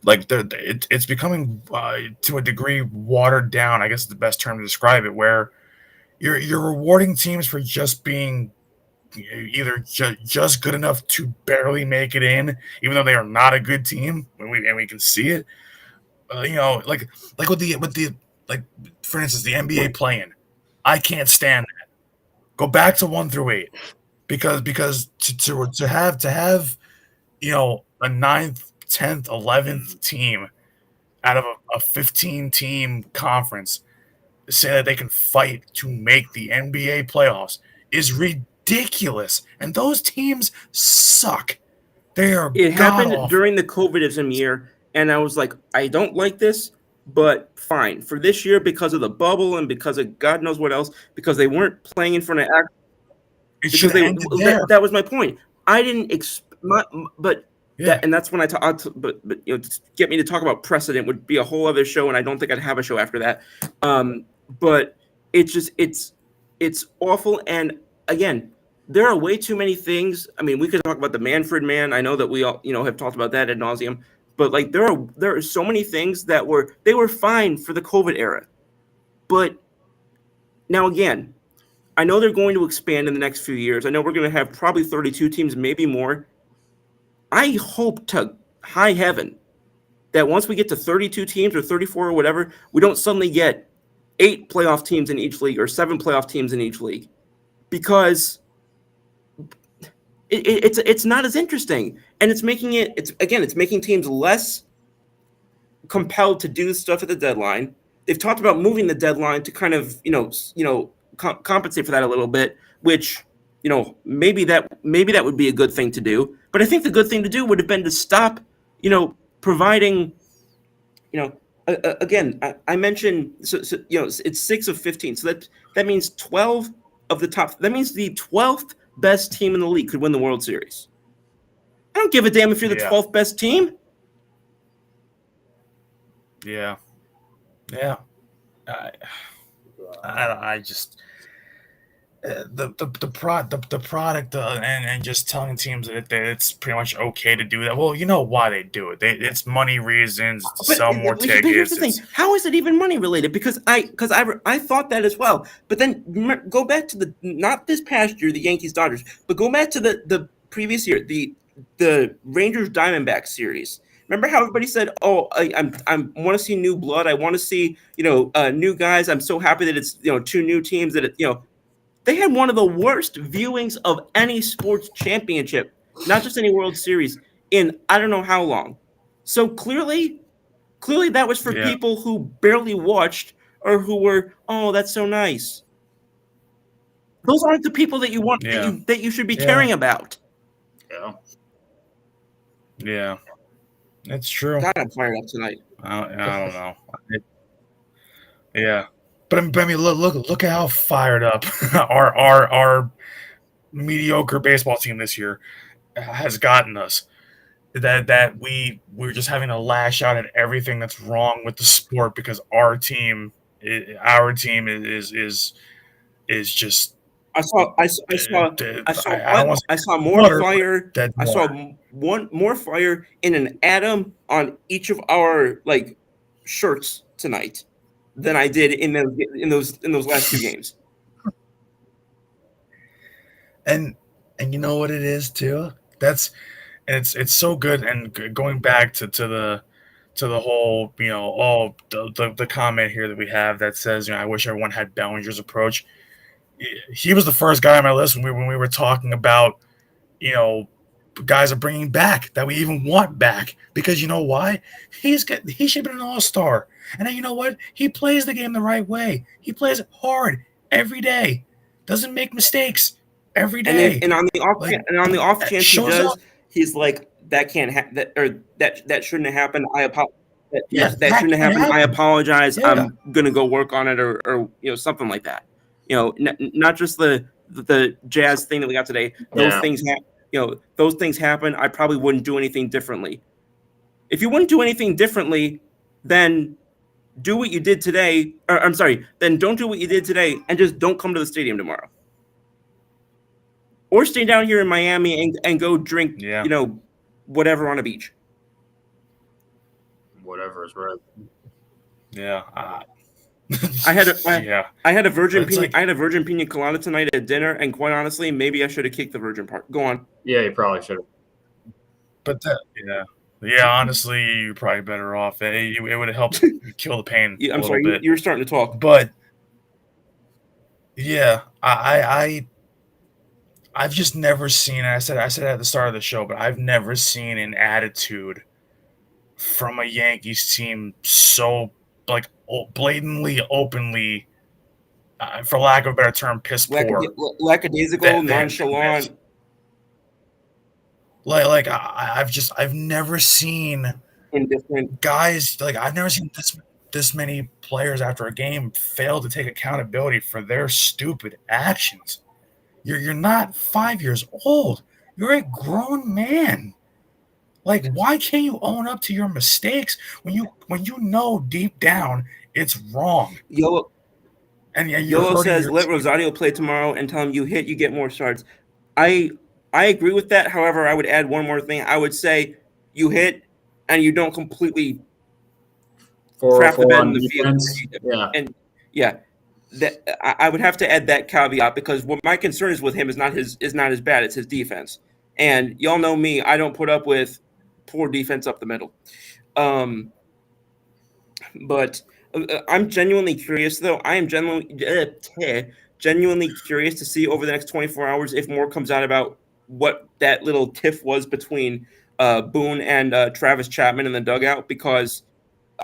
Like, it's becoming to a degree watered down, I guess is the best term to describe it, where you're rewarding teams for just being either just good enough to barely make it in, even though they are not a good team, and we can see it. Like with the for instance, the NBA play-in, I can't stand that. Go back to 1 through 8, because to have a 9th, 10th, 11th team out of a 15-team conference say that they can fight to make the NBA playoffs is ridiculous, and those teams suck. They are. It happened during the COVIDism year, and I was like, I don't like this, but fine for this year because of the bubble and because of God knows what else, because they weren't playing in front of. That was my point. I didn't but. Yeah. And that's when I talk. But to get me to talk about precedent would be a whole other show, and I don't think I'd have a show after that. But it's awful. And again, there are way too many things. I mean, we could talk about the Manfred man. I know that we all have talked about that ad nauseum. But there are so many things that were fine for the COVID era. But now again, I know they're going to expand in the next few years. I know we're going to have probably 32 teams, maybe more. I hope to high heaven that once we get to 32 teams or 34 or whatever, we don't suddenly get 8 playoff teams in each league or 7 playoff teams in each league. Because it's not as interesting, and it's making teams less compelled to do stuff at the deadline. They've talked about moving the deadline to kind of compensate for that a little bit, which maybe that would be a good thing to do. But I think the good thing to do would have been to stop providing again, I mentioned it's 6 of 15, so that means 12 of the top. That means the 12th best team in the league could win the World Series. I don't give a damn if you're the 12th best team. Yeah. I just the product and just telling teams that it's pretty much okay to do that. Well, you know why they do it. It's money reasons, to sell more tickets. But here's the thing: how is it even money related? Because I thought that as well. But then go back to not this past year, the Yankees Dodgers, but go back to the previous year, the Rangers Diamondbacks series. Remember how everybody said, "Oh, I want to see new blood. I want to see new guys. I'm so happy that it's 2 new teams that They had one of the worst viewings of any sports championship, not just any World Series, in I don't know how long. So clearly that was for people who barely watched or who were, oh, that's so nice. Those aren't the people that you want that you should be caring about. Yeah. It's true. God, I'm fired up tonight. I don't know. Yeah. But I mean, look at how fired up our mediocre baseball team this year has gotten us. That we're just having to lash out at everything that's wrong with the sport because our team is just. I saw more fire. I saw more fire in an atom on each of our shirts tonight than I did in those last 2 games. And you know what it is too? It's so good. And going back to the whole the comment here that we have that says I wish everyone had Bellinger's approach. He was the first guy on my list when we were talking about guys are bringing back that we even want back because you know why? He should have been an all-star. And then you know what? He plays the game the right way. He plays it hard every day. Doesn't make mistakes every day. And on the off chance he does, he's like, that can't happen, that shouldn't have happened. I apologize. That shouldn't have happened. I apologize. Yeah. I'm gonna go work on it, or something like that. Not just the Jazz thing that we got today. Those things happen. I probably wouldn't do anything differently. If you wouldn't do anything differently, then do what you did today. Then don't do what you did today, and just don't come to the stadium tomorrow. Or stay down here in Miami and go drink, whatever on a beach. Whatever is right. Yeah. I had a virgin pina colada tonight at dinner, and quite honestly, maybe I should have kicked the virgin part. Go on. Yeah, you probably should have. But honestly, you're probably better off. It would have helped kill the pain. I'm sorry, you were starting to talk. But I've just never seen. I said at the start of the show, but I've never seen an attitude from a Yankees team so blatantly, openly, for lack of a better term, piss poor, lackadaisical, nonchalant. I've never seen indifferent guys. I've never seen this many players after a game fail to take accountability for their stupid actions. You're not 5 years old. You're a grown man. Why can't you own up to your mistakes when you know deep down it's wrong? Yolo says, let Rosario play tomorrow and tell him you hit, you get more starts. I agree with that. However, I would add one more thing. I would say you hit and you don't completely crap the bed in the field. Yeah. That I would have to add that caveat because what my concern is with him is not as bad. It's his defense. And y'all know me, I don't put up with poor defense up the middle. But I'm genuinely curious, though. I am genuinely curious to see over the next 24 hours if more comes out about what that little tiff was between Boone and Travis Chapman in the dugout, because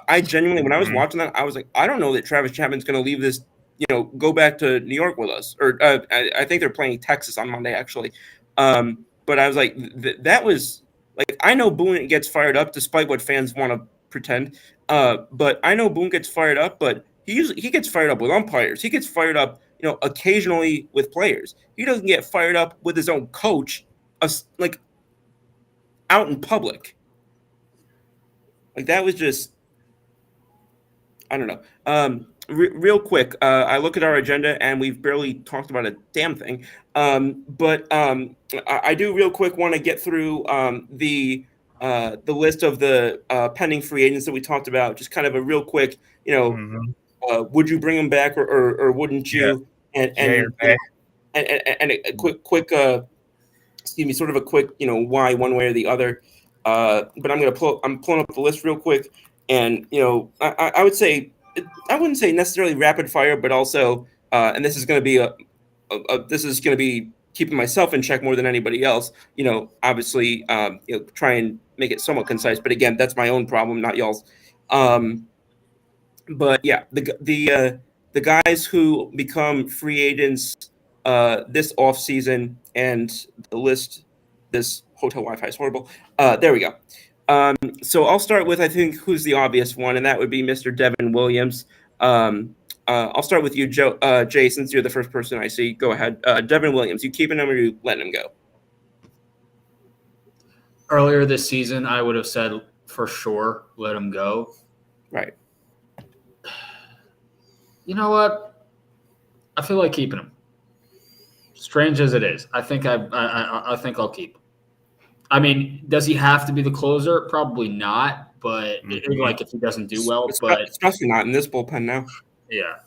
I genuinely, when I was watching that, I was like, I don't know that Travis Chapman's going to leave this, go back to New York with us. Or I think they're playing Texas on Monday, actually. But I was like, that was like, I know Boone gets fired up despite what fans want to pretend. But I know Boone gets fired up, but he gets fired up with umpires. He gets fired up, occasionally with players. He doesn't get fired up with his own coach, like out in public. Like that was just, I don't know. Real quick, I look at our agenda and we've barely talked about a damn thing. But I do real quick want to get through the list of the pending free agents that we talked about. Just kind of a real quick, would you bring them back or wouldn't you? Yeah. And a quick excuse me, sort of a quick, why one way or the other. But I'm pulling up the list real quick. And, I would say, I wouldn't say necessarily rapid fire, but also, and this is going to be this is going to be keeping myself in check more than anybody else, obviously, try and make it somewhat concise, but again, that's my own problem, not y'all's. But yeah, the guys who become free agents, this off season, and the list, this hotel Wi-Fi is horrible. There we go. So I'll start with, I think, who's the obvious one, and that would be Mr. Devin Williams. I'll start with you, Jay, since you're the first person I see. Go ahead. Devin Williams, you keeping him or you letting him go? Earlier this season, I would have said for sure, let him go. Right. You know what? I feel like keeping him. Strange as it is, I think I think I'll keep him. I mean, does he have to be the closer? Probably not, but like if he doesn't do well, especially not in this bullpen now. Yeah.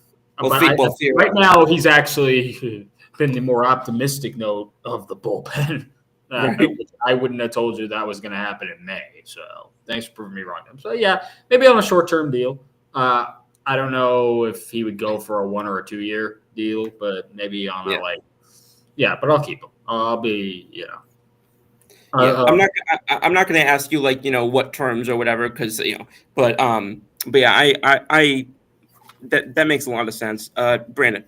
Well, right now, he's actually been the more optimistic note of the bullpen. Right. I wouldn't have told you that was going to happen in May. So thanks for proving me wrong. So yeah, maybe on a short-term deal. I don't know if he would go for a 1 or a 2 year deal, but maybe on but I'll keep him. I'll be, I'm not going to ask you what terms or whatever, because but yeah, I that makes a lot of sense. Brandon.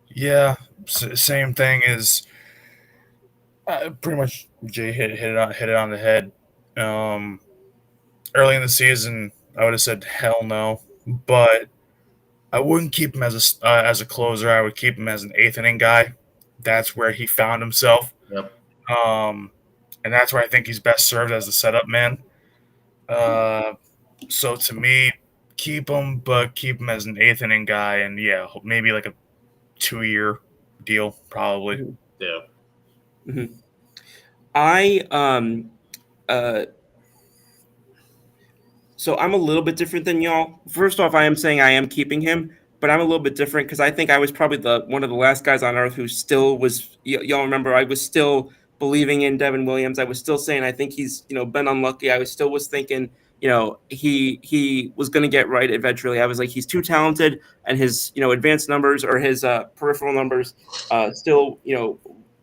Yeah, same thing as pretty much Jay hit it on the head. Early in the season, I would have said hell no, but I wouldn't keep him as a closer. I would keep him as an eighth inning guy. That's where he found himself. Yep. And that's where I think he's best served as the setup man. So to me, keep him, but keep him as an eighth inning guy, and maybe like a 2 year deal, probably. Yeah. Mm-hmm. So I'm a little bit different than y'all. First off, I am saying I am keeping him, but I'm a little bit different because I think I was probably one of the last guys on earth who still was. Y'all remember, I was still believing in Devin Williams. I was still saying I think he's been unlucky. I was thinking he was going to get right eventually. I was like, he's too talented, and his advanced numbers or his peripheral numbers still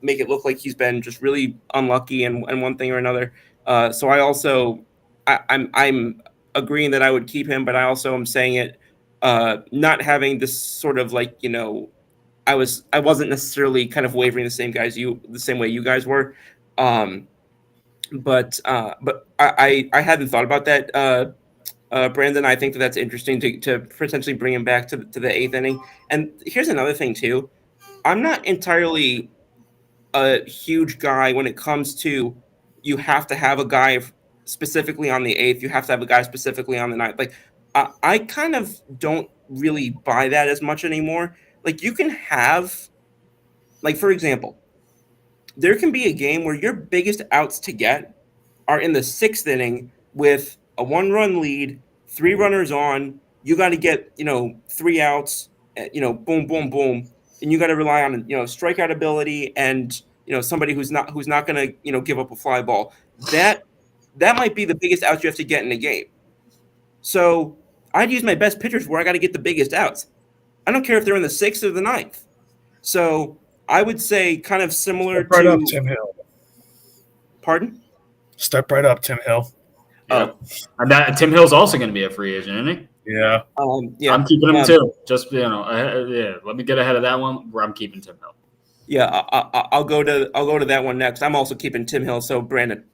make it look like he's been just really unlucky in one thing or another. So I also I'm agreeing that I would keep him, but I also am saying it not having this sort of I wasn't necessarily kind of wavering the same way you guys were. But I hadn't thought about that, Brandon. I think that's interesting to potentially bring him back to the eighth inning. And here's another thing too. I'm not entirely a huge guy when it comes to you have to have a guy specifically on the eighth. You have to have a guy specifically on the ninth. Like I kind of don't really buy that as much anymore. Like you can have, like for example, there can be a game where your biggest outs to get are in the sixth inning with a 1-run lead, 3 runners on. You got to get 3 outs. Boom, boom, boom, and you got to rely on strikeout ability and somebody who's not going to give up a fly ball. That might be the biggest outs you have to get in a game. So I'd use my best pitchers where I got to get the biggest outs. I don't care if they're in the 6th or the 9th. So I would say kind of similar Step right up, to. Tim Hill. Pardon? Step right up, Tim Hill. Yep. And that Tim Hill's also going to be a free agent, isn't he? Yeah. Yeah. I'm keeping him too. Just let me get ahead of that one. Where I'm keeping Tim Hill. Yeah, I'll go to that one next. I'm also keeping Tim Hill. So Brandon.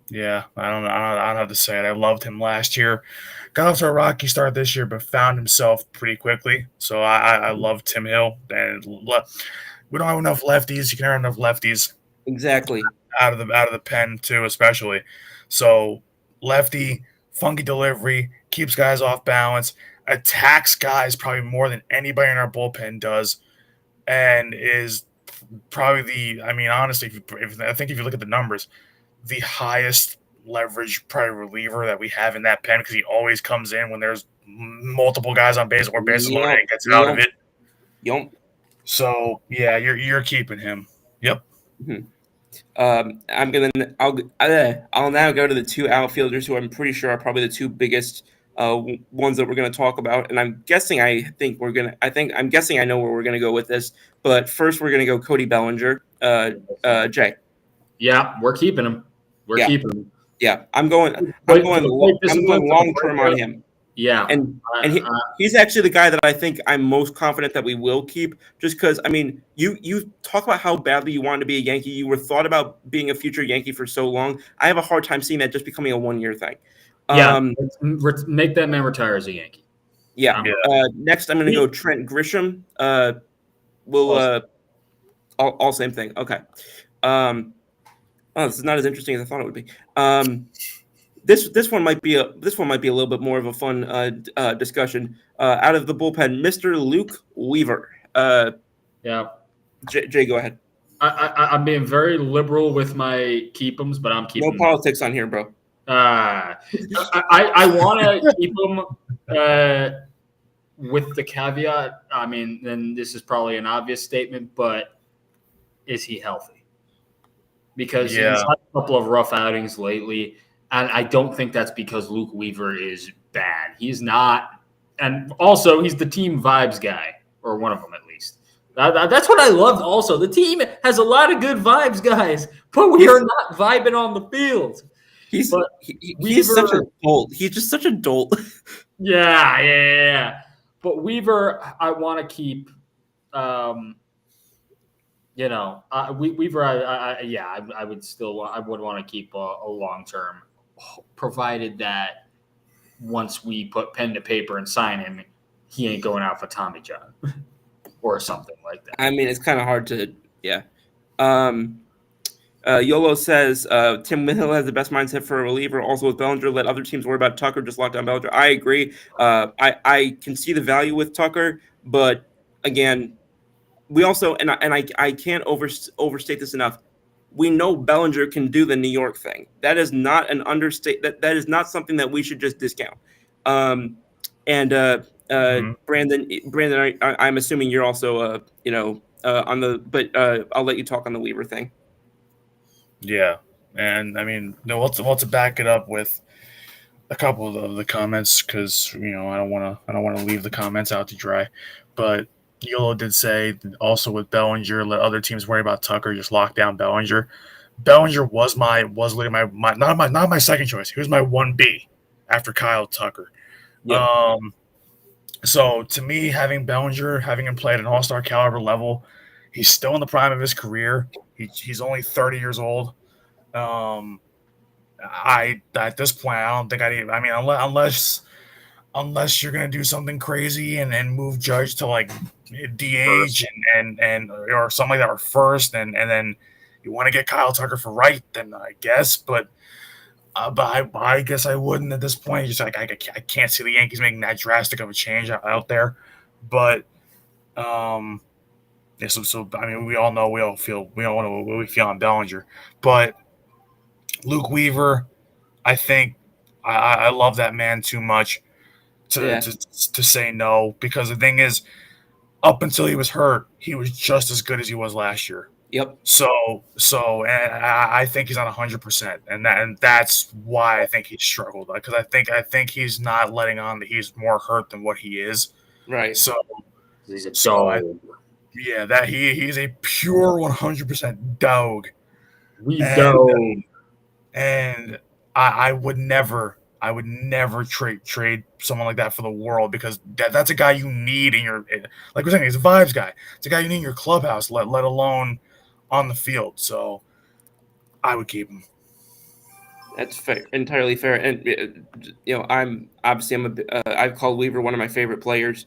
Yeah, I don't have to say it. I loved him last year. Got off to a rocky start this year, but found himself pretty quickly. So I love Tim Hill. And we don't have enough lefties. You can earn enough lefties Exactly. out of the pen too, especially. So lefty, funky delivery, keeps guys off balance, attacks guys probably more than anybody in our bullpen does, and is probably honestly, if you look at the numbers, the highest leverage probably reliever that we have in that pen because he always comes in when there's multiple guys on base or bases loaded and gets out of it. Yep. So yeah, you're keeping him. Yep. Mm-hmm. I'll now go to the two outfielders who I'm pretty sure are probably the two biggest ones that we're going to talk about, and I'm guessing I know where we're going to go with this. But first, we're going to go Cody Bellinger. Jay. Yeah, we're keeping him. We're keeping him. Yeah, I'm going long term on him. Yeah, and he's actually the guy that I think I'm most confident that we will keep, just because you talk about how badly you wanted to be a Yankee. You were thought about being a future Yankee for so long. I have a hard time seeing that just becoming a 1-year thing. Yeah, make that man retire as a Yankee. Yeah. Next, I'm going to go Trent Grisham. All same thing. Okay. This is not as interesting as I thought it would be. This one might be a little bit more of a fun discussion. Out of the bullpen, Mr. Luke Weaver. Jay, go ahead. I'm being very liberal with my keep-ems, but I'm keeping. No politics on here, bro. I want to keep him with the caveat. I mean, then this is probably an obvious statement, but is he healthy? Because he's had a couple of rough outings lately, and I don't think that's because Luke Weaver is bad. He's not, and also he's the team vibes guy, or one of them at least. That's what I loved. Also, the team has a lot of good vibes, guys, but we are not vibing on the field. He's such a dolt. He's just such a dolt. Yeah. But Weaver, I want to keep. Weaver, I would want to keep a long term, provided that once we put pen to paper and sign him, he ain't going out for Tommy John or something like that. I mean, it's kind of hard to, yeah. YOLO says Tim Hill has the best mindset for a reliever. Also with Bellinger, let other teams worry about Tucker. Just lock down Bellinger. I agree. I can see the value with Tucker, but again, we also and I can't overstate this enough. We know Bellinger can do the New York thing. That is not an understate. That is not something that we should just discount. Brandon, I'm assuming you're also on the. But I'll let you talk on the Weaver thing. Yeah, and I mean, we'll to back it up with a couple of the comments because I don't want to leave the comments out to dry, but Yolo did say also with Bellinger, let other teams worry about Tucker, just lock down Bellinger. Bellinger was literally my not my second choice. He was my 1B after Kyle Tucker. Yep. So to me, having Bellinger, having him play at an all-star caliber level, he's still in the prime of his career. He's only 30 years old. At this point, I don't think unless you're gonna do something crazy and move Judge to like DH and or something like that, or first, and then you want to get Kyle Tucker for right, then I guess. But I guess I wouldn't at this point. Just like I can't see the Yankees making that drastic of a change out there. But so I mean, we all know we all know what we feel on Bellinger, but Luke Weaver, I think I love that man too much to say no, because the thing is, up until he was hurt, he was just as good as he was last year. Yep. So and I think he's on 100%, and that's why I think he struggled, because I think he's not letting on that he's more hurt than what he is. Right. So he's a dog. Yeah, that he's a pure 100% dog, We and go. I would never trade someone like that for the world, because that's a guy you need in your, like we're saying, he's a vibes guy. It's a guy you need in your clubhouse, let alone on the field. So I would keep him. That's fair, entirely fair. And I've called Weaver one of my favorite players.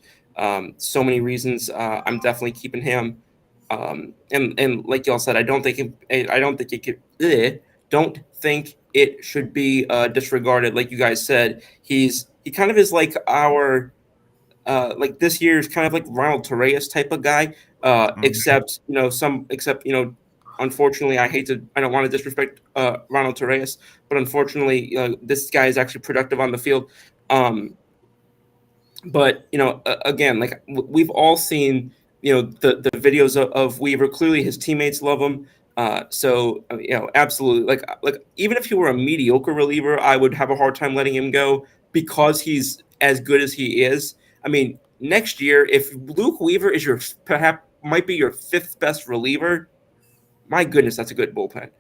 So many reasons. I'm definitely keeping him. And like y'all said, I don't think it could. Don't think it should be disregarded. Like you guys said, he kind of is like our like this year's kind of like Ronald Torreyes type of guy. Except unfortunately, I don't want to disrespect Ronald Torreyes, but unfortunately, this guy is actually productive on the field. Um, but again, like we've all seen the videos of Weaver. Clearly his teammates love him. Absolutely, like even if he were a mediocre reliever, I would have a hard time letting him go because he's as good as he is. I mean, next year, if Luke Weaver is your perhaps might be your fifth best reliever, my goodness, that's a good bullpen.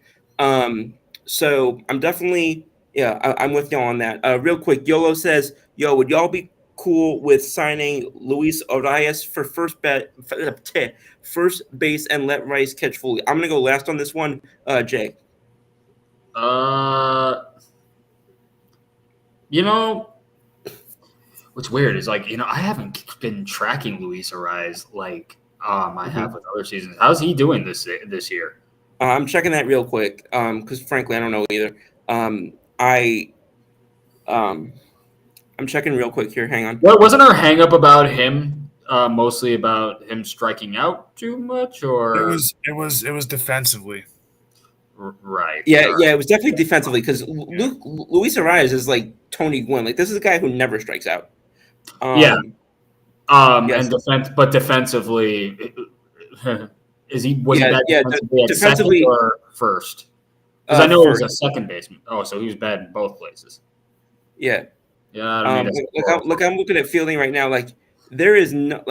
So I'm definitely, yeah, I'm with y'all on that. Real quick, Yolo says, "Yo, would y'all be cool with signing Luis Arias for first base and let Rice catch fully?" I'm gonna go last on this one, Jay. Uh, you know, what's weird is like I haven't been tracking Luis Ariz like I have with other seasons. How's he doing this year? I'm checking that real quick, because frankly, I don't know either. Um, I um, I'm checking real quick here. Hang on. What wasn't our hang up about him? Mostly about him striking out too much, or It was defensively. right? Yeah, All right. yeah, it was definitely defensively because Luis Arias is like Tony Gwynn. Like this is a guy who never strikes out. Yeah. Um, And yes, defensively, was he yeah, bad yeah. defensively at second Defensively, or first? Because I know he was first, a second baseman. Oh, so he was bad in both places. yeah. Yeah, I mean that's I'm looking at fielding right now. Like there is no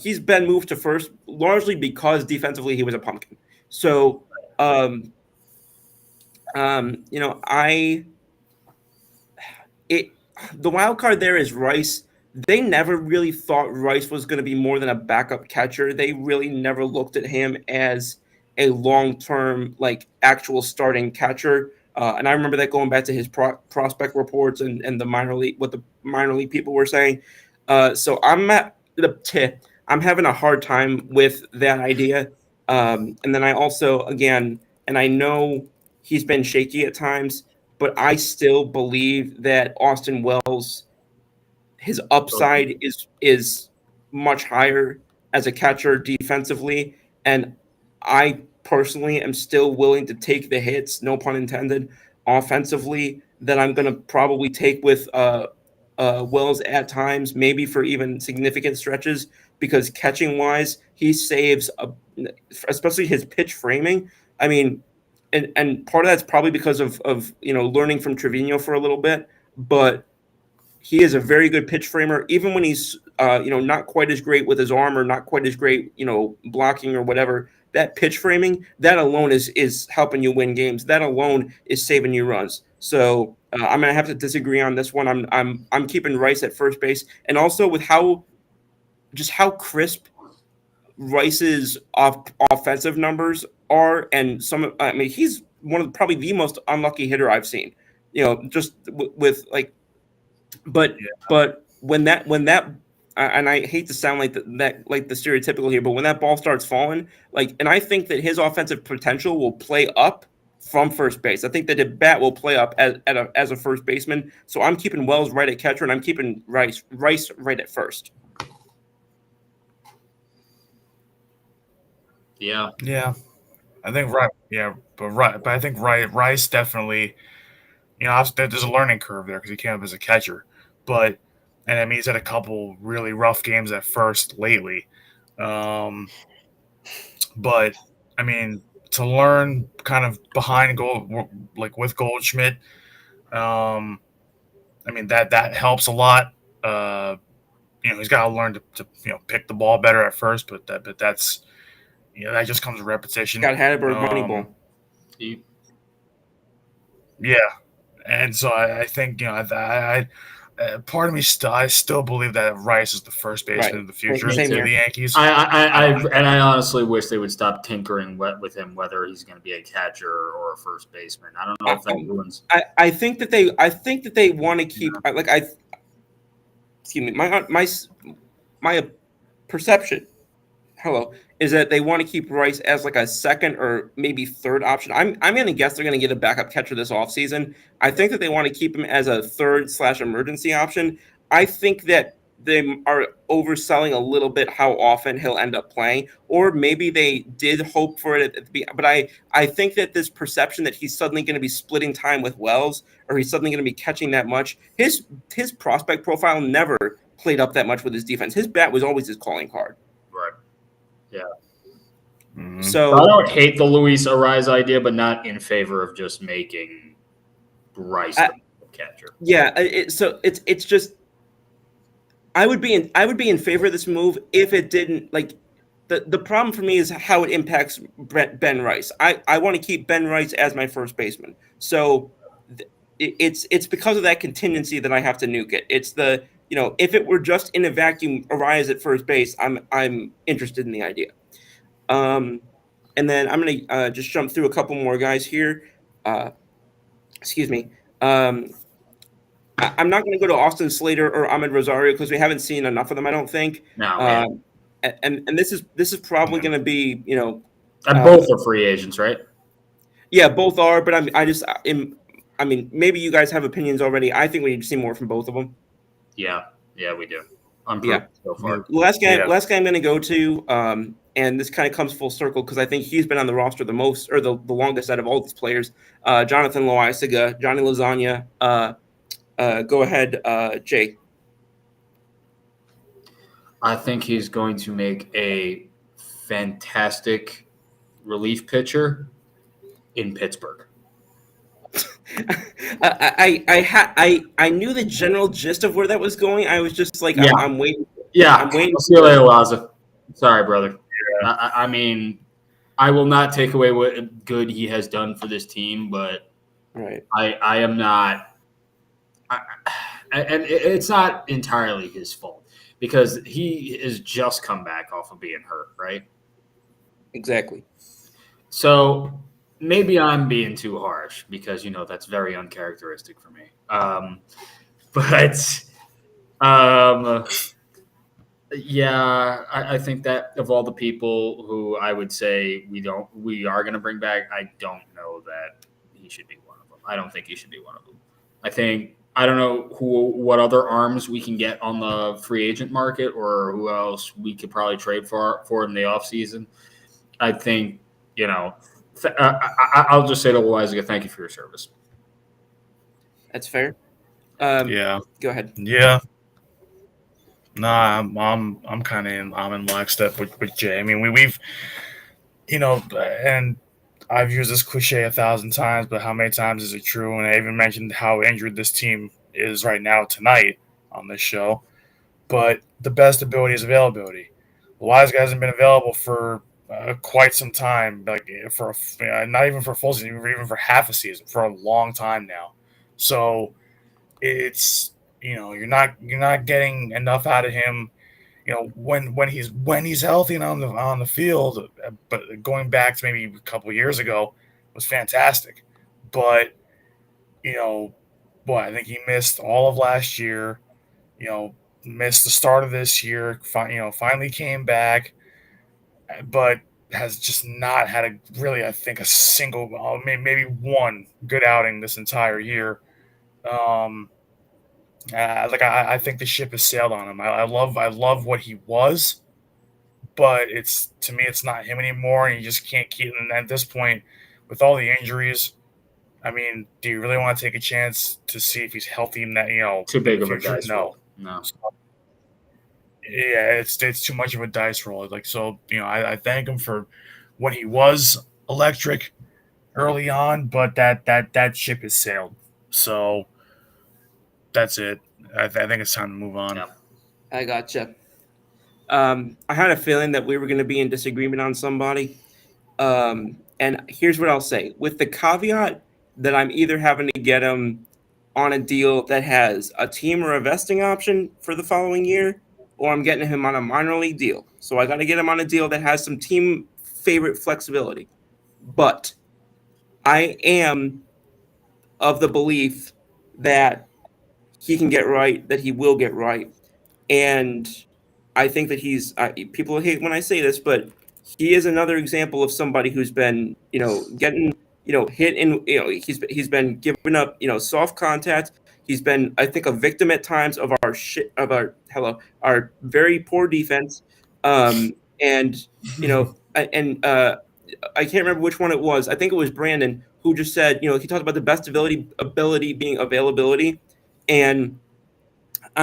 he's been moved to first largely because defensively he was a pumpkin. So um I it the wild card there is Rice. They never really thought Rice was going to be more than a backup catcher. They really never looked at him as a long-term, like actual starting catcher. And I remember that going back to his prospect reports and the minor league, what the minor league people were saying. So I'm having a hard time with that idea. And then I also, again, and I know he's been shaky at times, but I still believe that Austin Wells, his upside is much higher as a catcher defensively, and I personally am still willing to take the hits, no pun intended, offensively that I'm going to probably take with Wells at times, maybe for even significant stretches, because catching wise, he saves, especially his pitch framing. I mean, and part of that's probably because of learning from Trevino for a little bit, but he is a very good pitch framer, even when he's not quite as great with his arm or not quite as great blocking or whatever. That pitch framing, that alone is helping you win games. That alone is saving you runs. So I'm gonna have to disagree on this one. I'm keeping Rice at first base, and also with how crisp Rice's offensive numbers are, and I mean, he's one of probably the most unlucky hitter I've seen. Just with like, but Yeah. when that and I hate to sound like that like the stereotypical here, but when that ball starts falling, and I think that his offensive potential will play up from first base. I think that the bat will play up as a first baseman. So I'm keeping Wells right at catcher, and I'm keeping Rice right at first. Yeah. Yeah, I think right. Yeah, but I think Rice definitely. There's a learning curve there because he came up as a catcher, but and I mean he's had a couple really rough games at first lately, um, but I mean to learn kind of behind goal like with Goldschmidt, I mean that helps a lot. He's got to learn to pick the ball better at first, but that's that just comes with repetition. Got Hatterberg Moneyball. Yeah, and so I think part of me I still believe that Rice is the first baseman of the future Same to here. the Yankees. I honestly wish they would stop tinkering with him, whether he's going to be a catcher or a first baseman. I don't know if that ruins. I think that they want to keep excuse me, my perception. Hello, is that they want to keep Rice as like a second or maybe third option. I'm going to guess they're going to get a backup catcher this offseason. I think that they want to keep him as a third/emergency option. I think that they are overselling a little bit how often he'll end up playing, or maybe they did hope for it at the beginning. But I think that this perception that he's suddenly going to be splitting time with Wells, or he's suddenly going to be catching that much, his prospect profile never played up that much with his defense. His bat was always his calling card. Right. Yeah. Mm-hmm. So I don't hate the Luis Ariz idea, but not in favor of just making Rice the catcher. Yeah. It's just I would be in favor of this move if it didn't the problem for me is how it impacts Ben Rice. I want to keep Ben Rice as my first baseman. So it's because of that contingency that I have to nuke it. It's if it were just in a vacuum, Arias at first base, I'm interested in the idea. And then I'm gonna just jump through a couple more guys here. Excuse me. I'm not going to go to Austin Slater or Ahmed Rosario because we haven't seen enough of them. I don't think. No. And this is probably going to be And both are free agents, right? Yeah, both are. But I mean, maybe you guys have opinions already. I think we need to see more from both of them. Yeah, we do. So far. Last guy I'm going to go to, and this kind of comes full circle because I think he's been on the roster the most or the longest out of all these players. Jonathan Loaizaga, Johnny Lasagna. Go ahead, Jay. I think he's going to make a fantastic relief pitcher in Pittsburgh. I knew the general gist of where that was going. I was just like, yeah. I'm waiting. Yeah, I'm waiting. I'll see you later, Laza. Sorry, brother. Yeah. I mean, I will not take away what good he has done for this team, but right. I am not. And it's not entirely his fault because he has just come back off of being hurt, right? Exactly. So maybe I'm being too harsh because, that's very uncharacteristic for me. Yeah, I think that of all the people who I would say we are going to bring back, I don't know that he should be one of them. I don't think he should be one of them. I don't know what other arms we can get on the free agent market or who else we could probably trade for in the offseason. I think, I'll just say to Loaizaga, thank you for your service. That's fair. Yeah. Go ahead. Yeah. Nah, I'm kind of in lockstep with Jay. I mean, we've and I've used this cliche 1,000 times, but how many times is it true? And I even mentioned how injured this team is right now tonight on this show. But the best ability is availability. Loaizaga hasn't been available for quite some time, like for not even for a full season, even for half a season, for a long time now. So it's you're not getting enough out of him. When he's healthy and on the field, but going back to maybe a couple of years ago was fantastic. But I think he missed all of last year. Missed the start of this year. Finally came back, but has just not had I think a single, maybe one good outing this entire year. I think the ship has sailed on him. I love what he was, but to me it's not him anymore, and you just can't keep him. At this point, with all the injuries, I mean, do you really want to take a chance to see if he's healthy in that? Too big of a dice roll. No. Yeah, it's too much of a dice roll. I thank him for what he was electric early on, but that ship has sailed. So. That's it. I think it's time to move on. Yeah. I gotcha. I had a feeling that we were going to be in disagreement on somebody. And here's what I'll say, with the caveat that I'm either having to get him on a deal that has a team or a vesting option for the following year, or I'm getting him on a minor league deal. So I got to get him on a deal that has some team favorite flexibility. But I am of the belief that he can get right, that he will get right. And I think that people hate when I say this, but he is another example of somebody who's been, getting, hit in, he's been giving up, soft contact. He's been, I think, a victim at times of our very poor defense. And, I can't remember which one it was. I think it was Brandon who just said, he talked about the best ability being availability. And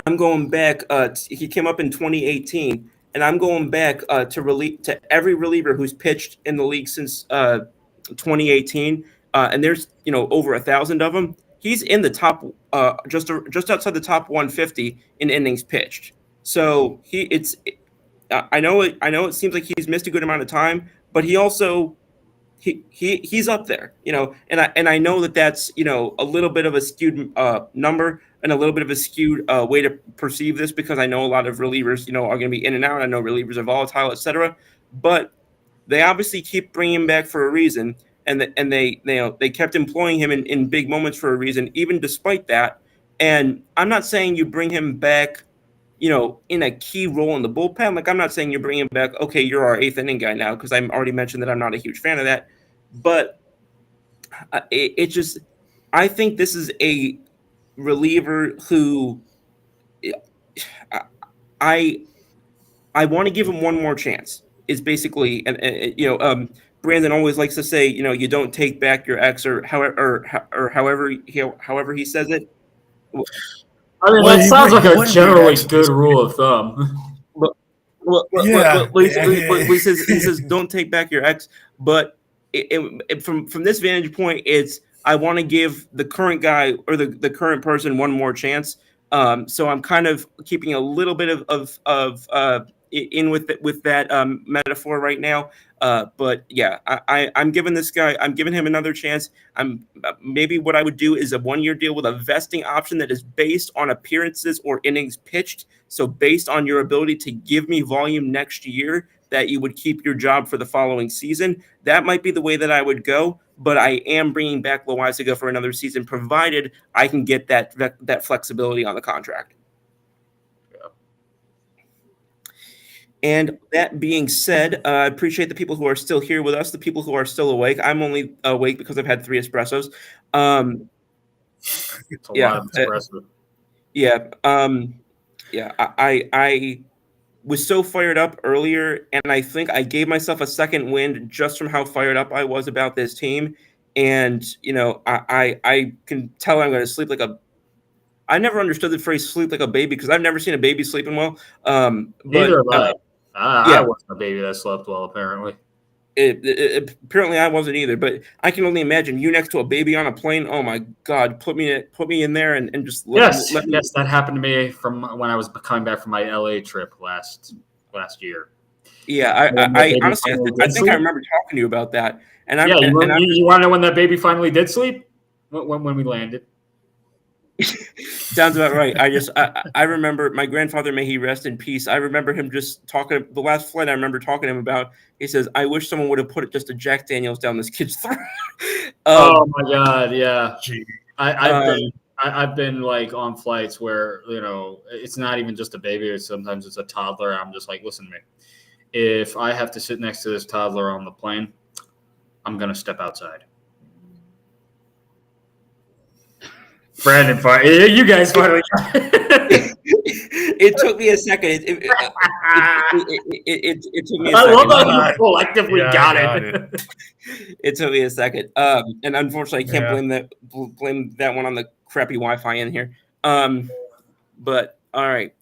I'm going back. He came up in 2018, and I'm going back to every reliever who's pitched in the league since 2018, and there's over 1,000 of them. He's in the top, just outside the top 150 in innings pitched. So I know it seems like he's missed a good amount of time, but he also he's up there, and I know that that's a little bit of a skewed number and a little bit of a skewed way to perceive this, because I know a lot of relievers are going to be in and out. I know relievers are volatile, etc. But they obviously keep bringing him back for a reason, and they kept employing him in big moments for a reason, even despite that. And I'm not saying you bring him back, in a key role in the bullpen. Like, I'm not saying you bring him back, okay, you're our eighth inning guy now, because I already mentioned that I'm not a huge fan of that. But I think this is a reliever who I want to give him one more chance. Is basically, and Brandon always likes to say, you don't take back your ex, or however he says it. I mean, that sounds like a generally good rule of thumb. He says, don't take back your ex. But from this vantage point, it's, I want to give the current guy, or the current person, one more chance. So I'm kind of keeping a little bit of in with that metaphor right now. But yeah, I'm giving this guy, I'm giving him another chance. Maybe what I would do is a 1-year deal with a vesting option that is based on appearances or innings pitched. So based on your ability to give me volume next year, that you would keep your job for the following season. That might be the way that I would go. But I am bringing back Loaizaga for another season, provided I can get that flexibility on the contract. And that being said, I appreciate the people who are still here with us, the people who are still awake. I'm only awake because I've had 3 espressos. It's a lot of espresso. I was so fired up earlier, and I think I gave myself a second wind just from how fired up I was about this team. And, I can tell I'm going to sleep like I never understood the phrase sleep like a baby, because I've never seen a baby sleeping well. Neither have I. I wasn't a baby that slept well, apparently. Apparently I wasn't either, but I can only imagine you next to a baby on a plane. Oh my God, put me in there and just let me. Yes, that happened to me from when I was coming back from my LA trip last year. Yeah, I honestly, I think I remember talking to you about that. And you want to know when that baby finally did sleep? When we landed. Sounds about right. I remember my grandfather, may he rest in peace. I remember him just talking, the last flight I remember talking to him about, he says, I wish someone would have put just a Jack Daniels down this kid's throat. Oh my God. Yeah. I've been like on flights where, it's not even just a baby. Sometimes it's a toddler. I'm just like, listen to me. If I have to sit next to this toddler on the plane, I'm going to step outside. Brandon, you guys finally got it. It took me a second. It took me a second. I love how you collectively got it. It took me a second. And unfortunately, I can't blame that one on the crappy Wi-Fi in here. But all right.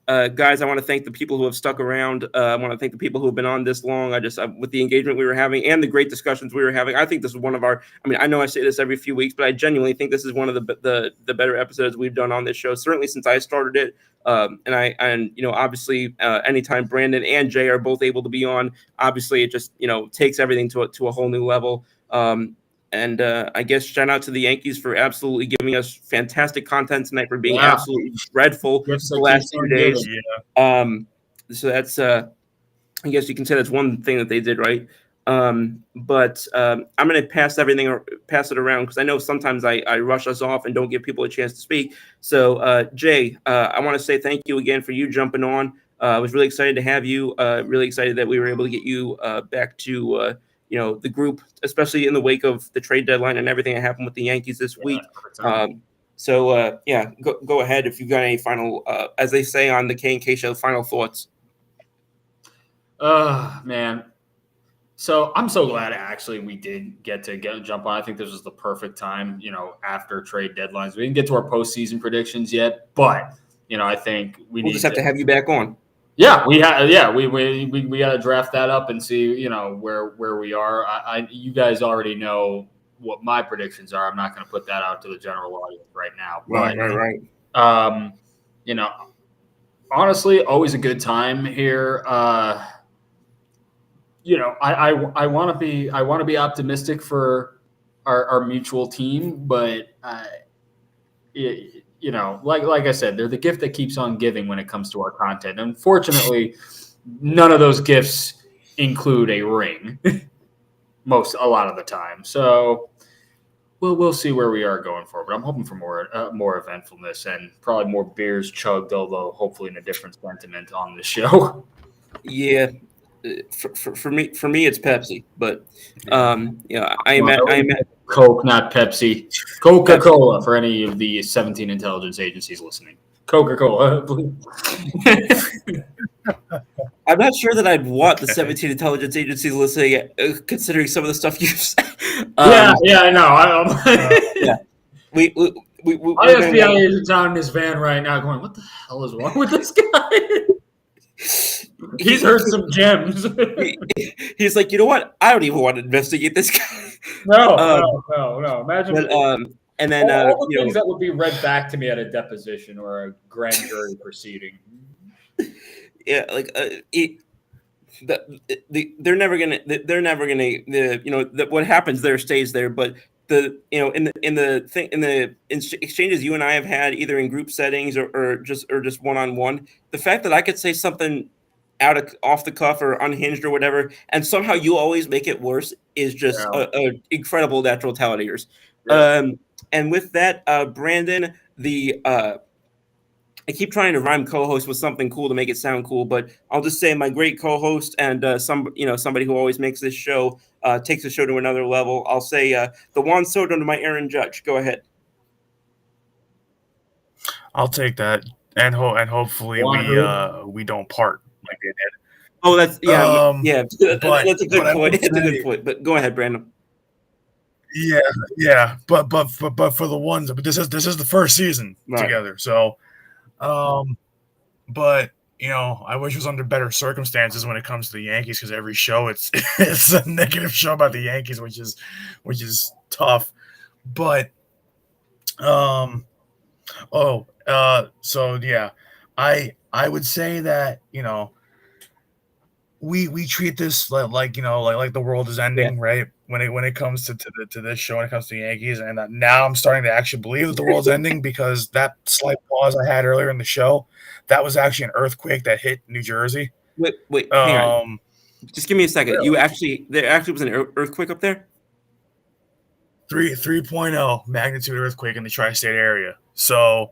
guys, I want to thank the people who have stuck around. I want to thank the people who have been on this long. With the engagement we were having and the great discussions we were having, I think this is one of our. I mean, I know I say this every few weeks, but I genuinely think this is one of the better episodes we've done on this show. Certainly since I started it. And obviously, anytime Brandon and Jay are both able to be on, obviously it just takes everything to a whole new level. And I guess shout out to the Yankees for absolutely giving us fantastic content tonight, for being absolutely dreadful the last 2 days. Yeah. So that's, I guess you can say that's one thing that they did right. But I'm going to pass it around because I know sometimes I rush us off and don't give people a chance to speak. So Jay, I want to say thank you again for you jumping on. I was really excited to have you. Really excited that we were able to get you back to the group, especially in the wake of the trade deadline and everything that happened with the Yankees this week. So go ahead if you've got any final, as they say on the K&K show, final thoughts. Man. So I'm so glad actually we did get to jump on. I think this was the perfect time, after trade deadlines. We didn't get to our postseason predictions yet, but I think we'll just have to have you back on. Yeah, we got to draft that up and see, where we are. You guys already know what my predictions are. I'm not going to put that out to the general audience right now. Right. Honestly, always a good time here. I want to be optimistic for our mutual team, but like I said, they're the gift that keeps on giving when it comes to our content. Unfortunately, none of those gifts include a ring a lot of the time. So we'll see where we are going forward. But I'm hoping for more eventfulness and probably more beers chugged, although hopefully in a different sentiment on the show. Yeah. For me, it's Pepsi, but I am Coke, not Pepsi. Coca-Cola for any of the 17 intelligence agencies listening. Coca-Cola, please. I'm not sure that I'd want the 17 intelligence agencies listening, considering some of the stuff you've said. I know. Yeah, we FBI agent's on in his van right now, going, "What the hell is wrong with this guy?" He's heard some gems. He's like, you know what? I don't even want to investigate this guy. No. Imagine. But, and then all the things that would be read back to me at a deposition or a grand jury proceeding. Yeah, like they're never gonna. What happens there stays there. But in the exchanges you and I have had, either in group settings or just one-on-one, the fact that I could say something off the cuff or unhinged or whatever, and somehow you always make it worse is just a incredible natural talent of yours. Yeah. And with that, Brandon, I keep trying to rhyme co-host with something cool to make it sound cool, but I'll just say my great co-host and somebody who always makes this show, takes the show to another level. I'll say the Juan Soto to my Aaron Judge. Go ahead. I'll take that, and hopefully we don't part like they did. Oh, that's that's a good point. It's a good point. But go ahead, Brandon. Yeah. But for the ones, but this is the first season together, so. But I wish it was under better circumstances when it comes to the Yankees, because every show it's a negative show about the Yankees, which is tough. But so yeah, I would say that we treat this like the world is ending, right? When it comes to this show, when it comes to the Yankees, and now I'm starting to actually believe that the world's ending, because that slight pause I had earlier in the show, that was actually an earthquake that hit New Jersey. Wait, hang on. Just give me a second. Really? There actually was an earthquake up there? 3.0 magnitude earthquake in the tri-state area. So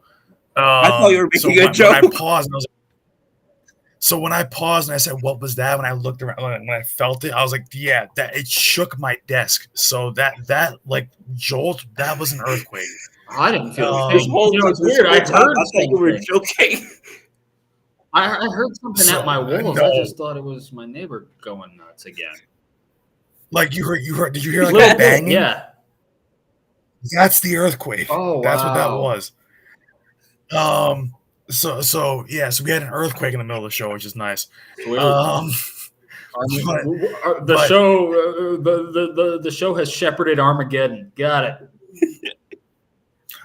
I thought you were making a joke. When I paused, and I was like, so when I paused and I said, "What was that?" When I looked around, when I felt it, I was like, "Yeah, that it shook my desk." So that like jolt, that was an earthquake. I didn't feel it. It's weird. I heard you were joking. I heard something at my walls. I just thought it was my neighbor going nuts again. Like you heard? Did you hear like a banging? Yeah. That's the earthquake. Oh, that's what that was. So we had an earthquake in the middle of the show, which is nice. Sweet. Um, I mean, but- the but- show, the show has shepherded Armageddon. Got it.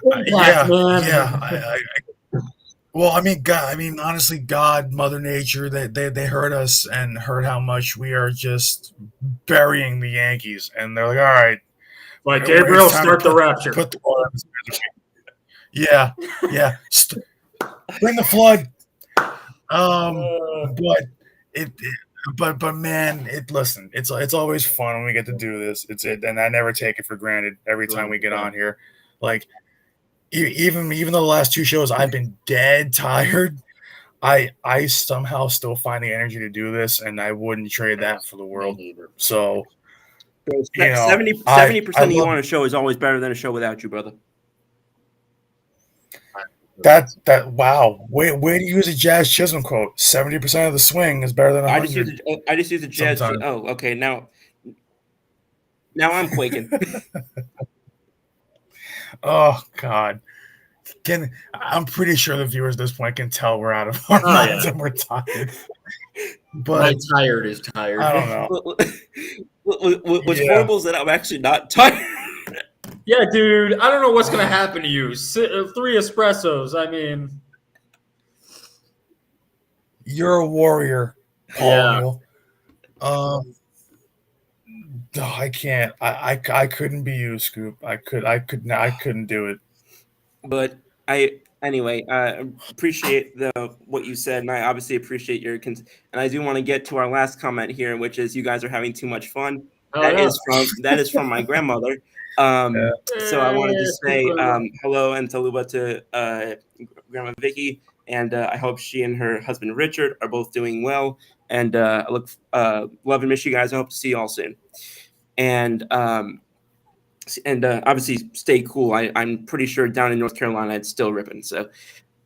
Impact, man. yeah. Well, I mean, God. I mean, honestly, God, Mother Nature, they heard us and heard how much we are just burying the Yankees, and they're like, all right, Like it's Gabriel, time to start the rapture. put the yeah. Bring the flood. But but man, listen, it's always fun when we get to do this. And I never take it for granted every time we get on here. Like even though the last two shows I've been dead tired, I somehow still find the energy to do this, and I wouldn't trade that for the world. So 70% of you on a show is always better than a show without you, brother. That wow. Way to use a Jazz Chisholm quote. 70% of the swing is better than 100. I just used a Jazz. Sometimes. Oh, okay. Now I'm quaking. Oh God. I'm pretty sure the viewers at this point can tell we're out of our minds and we're talking. But My tired is tired. I don't know. What's horrible is that I'm actually not tired. Yeah, dude. I don't know what's gonna happen to you. 3 espressos. I mean, You're a warrior, Paul Yeah. Neal. No, I can't. I couldn't be you, Scoop. I couldn't do it. But I appreciate what you said, and I obviously appreciate your and I do want to get to our last comment here, which is you guys are having too much fun. That is from my grandmother. So I wanted to say hello and taluba to Grandma Vicky, and I hope she and her husband Richard are both doing well. And I love and miss you guys. I hope to see you all soon. And obviously stay cool. I'm pretty sure down in North Carolina it's still ripping. So,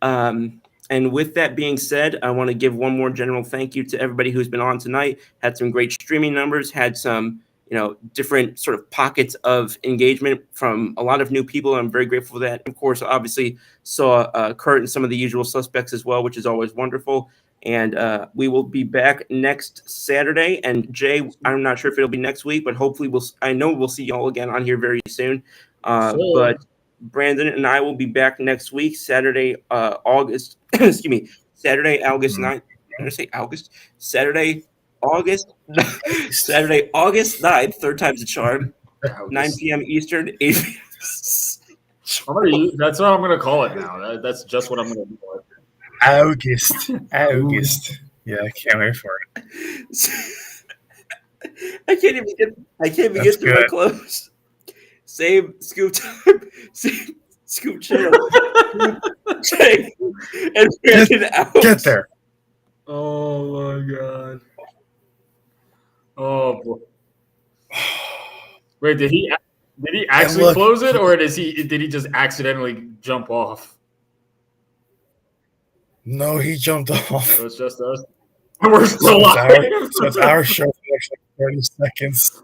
and with that being said, I want to give one more general thank you to everybody who's been on tonight. Had some great streaming numbers. Had some different sort of pockets of engagement from a lot of new people. I'm very grateful for that. Of course, obviously saw Kurt and some of the usual suspects as well, which is always wonderful. And we will be back next Saturday. And Jay, I'm not sure if it'll be next week, but hopefully I know we'll see y'all again on here very soon. But Brandon and I will be back next week, Saturday, August. Excuse me, Saturday, August 9th. Did I say August? Saturday, August 9th. Third time's a charm. 9 p.m. Eastern. 8 p.m. That's what I'm gonna call it now. That's just what I'm gonna call it. August. Yeah, I can't wait for it. I can't even get through my clothes. Same Scoop time. Same Scoop channel. Jay and Brandon out. Get there. Oh my god. Oh boy. Wait, did he actually close it, or did he just accidentally jump off? No, he jumped off. So it's just us. We're still live. So it's our show for the next 30 seconds.